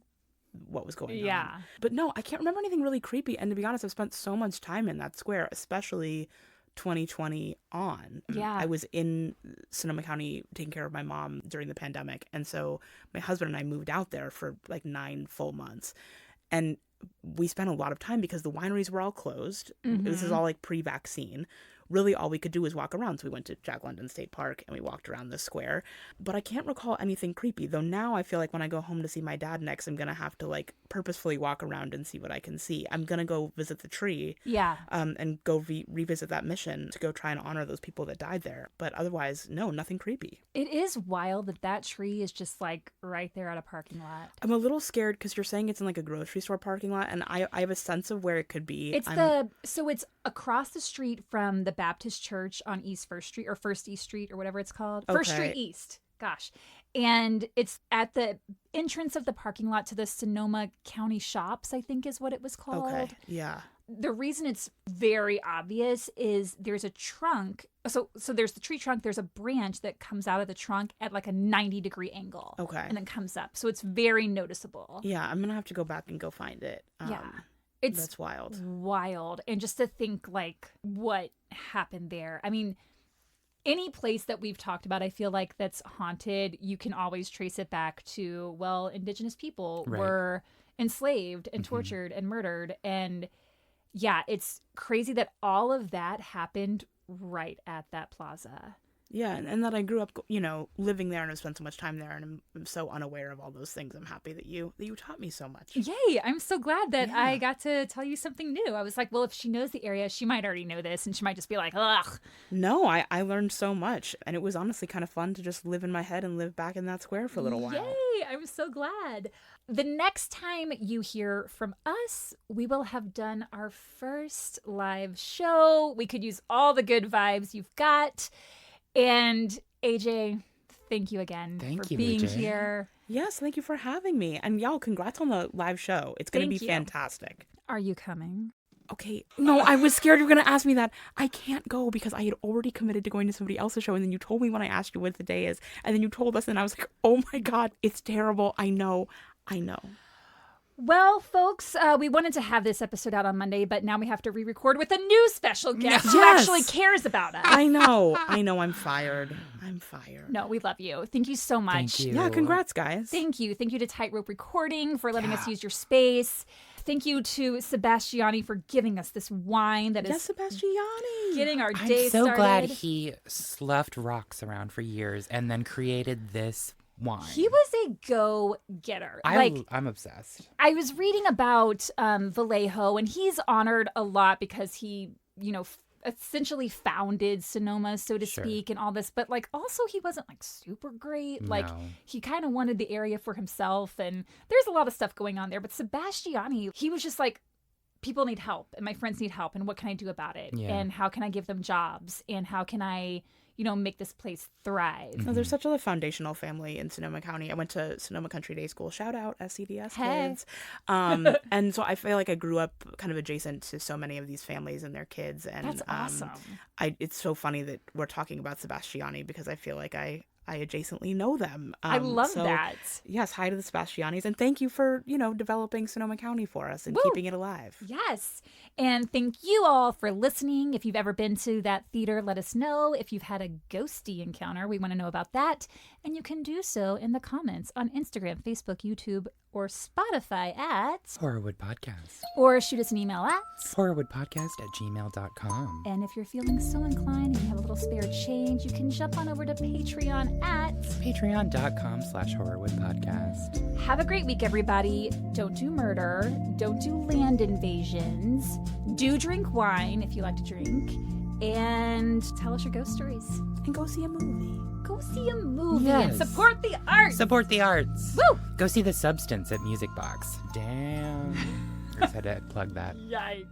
what was going on. Yeah. But no, I can't remember anything really creepy. And to be honest, I've spent so much time in that square, especially 2020 on. Yeah. I was in Sonoma County taking care of my mom during the pandemic, and so my husband and I moved out there for like 9 full months, and we spent a lot of time because the wineries were all closed. This is all like pre-vaccine. Really all we could do was walk around. So we went to Jack London State Park and we walked around the square. But I can't recall anything creepy. Though now I feel like when I go home to see my dad next, I'm going to have to like purposefully walk around and see what I can see. I'm going to go visit the tree. Yeah. And go revisit that mission to go try and honor those people that died there. But otherwise, no, nothing creepy. It is wild that tree is just like right there at a parking lot. I'm a little scared because you're saying it's in like a grocery store parking lot. And I have a sense of where it could be. It's it's across the street from the Baptist Church on East First Street or First East Street or whatever it's called. First Okay. Street East. Gosh. And it's at the entrance of the parking lot to the Sonoma County Shops, I think is what it was called. Okay. Yeah. The reason it's very obvious is there's a trunk. So there's the tree trunk. There's a branch that comes out of the trunk at like a 90-degree angle. Okay. And then comes up. So it's very noticeable. Yeah. I'm going to have to go back and go find it. Yeah. It's That's wild. wild. And just to think like what happened there. I mean, any place that we've talked about, I feel like that's haunted, you can always trace it back to, well, indigenous people Right. were enslaved and tortured and murdered. And yeah, it's crazy that all of that happened right at that plaza. Yeah, and that I grew up, living there and I've spent so much time there, and I'm so unaware of all those things. I'm happy that you taught me so much. Yay! I'm so glad that Yeah. I got to tell you something new. I was like, well, if she knows the area, she might already know this, and she might just be like, ugh. No, I learned so much, and it was honestly kind of fun to just live in my head and live back in that square for a little while. Yay! I'm so glad. The next time you hear from us, we will have done our first live show. We could use all the good vibes you've got. And AJ, thank you again for being AJ. here. Yes, thank you for having me. And y'all, congrats on the live show. It's going to be Thank you. fantastic. Are you coming? Okay. No, I was scared you were going to ask me that. I can't go because I had already committed to going to somebody else's show. And then you told me when I asked you what the day is. And then you told us and I was like, oh my God, it's terrible. I know. Well, folks, we wanted to have this episode out on Monday, but now we have to re-record with a new special guest who actually cares about us. I know. I'm fired. No, we love you. Thank you so much. Thank you. Yeah, congrats, guys. Thank you. Thank you to Tightrope Recording for letting us use your space. Thank you to Sebastiani for giving us this wine that is Sebastiani. getting our day I'm so started. glad he sloughed rocks around for years and then created this wine. He was a go-getter. I'm obsessed. I was reading about Vallejo, and he's honored a lot because he, essentially founded Sonoma, so to speak, and all this. But also he wasn't super great. No. He kind of wanted the area for himself, and there's a lot of stuff going on there. But Sebastiani, he was just people need help, and my friends need help, and what can I do about it? Yeah. And how can I give them jobs? And how can I make this place thrive? No, there's such a foundational family in Sonoma County. I went to Sonoma Country Day School. Shout out SCDS kids. And so I feel like I grew up kind of adjacent to so many of these families and their kids. And That's awesome. It's so funny that we're talking about Sebastiani because I feel like I adjacently know them. I love that. Yes, hi to the Sebastianis, and thank you for developing Sonoma County for us and keeping it alive. Yes, and thank you all for listening. If you've ever been to that theater, let us know. If you've had a ghosty encounter, we want to know about that, and you can do so in the comments on Instagram, Facebook, YouTube, or Spotify at Horrorwood Podcast. or shoot us an email at horrorwoodpodcast@gmail.com. And if you're feeling so inclined and you have a little spare change, you can jump on over to Patreon at patreon.com/horrorwoodpodcast. Have a great week, everybody. Don't do murder. Don't do land invasions. Do drink wine if you like to drink. And tell us your ghost stories. And go see a movie. Go see a movie Yes. and support the arts. Support the arts. Woo! Go see The Substance at Music Box. Damn. I just had to plug that. Yikes.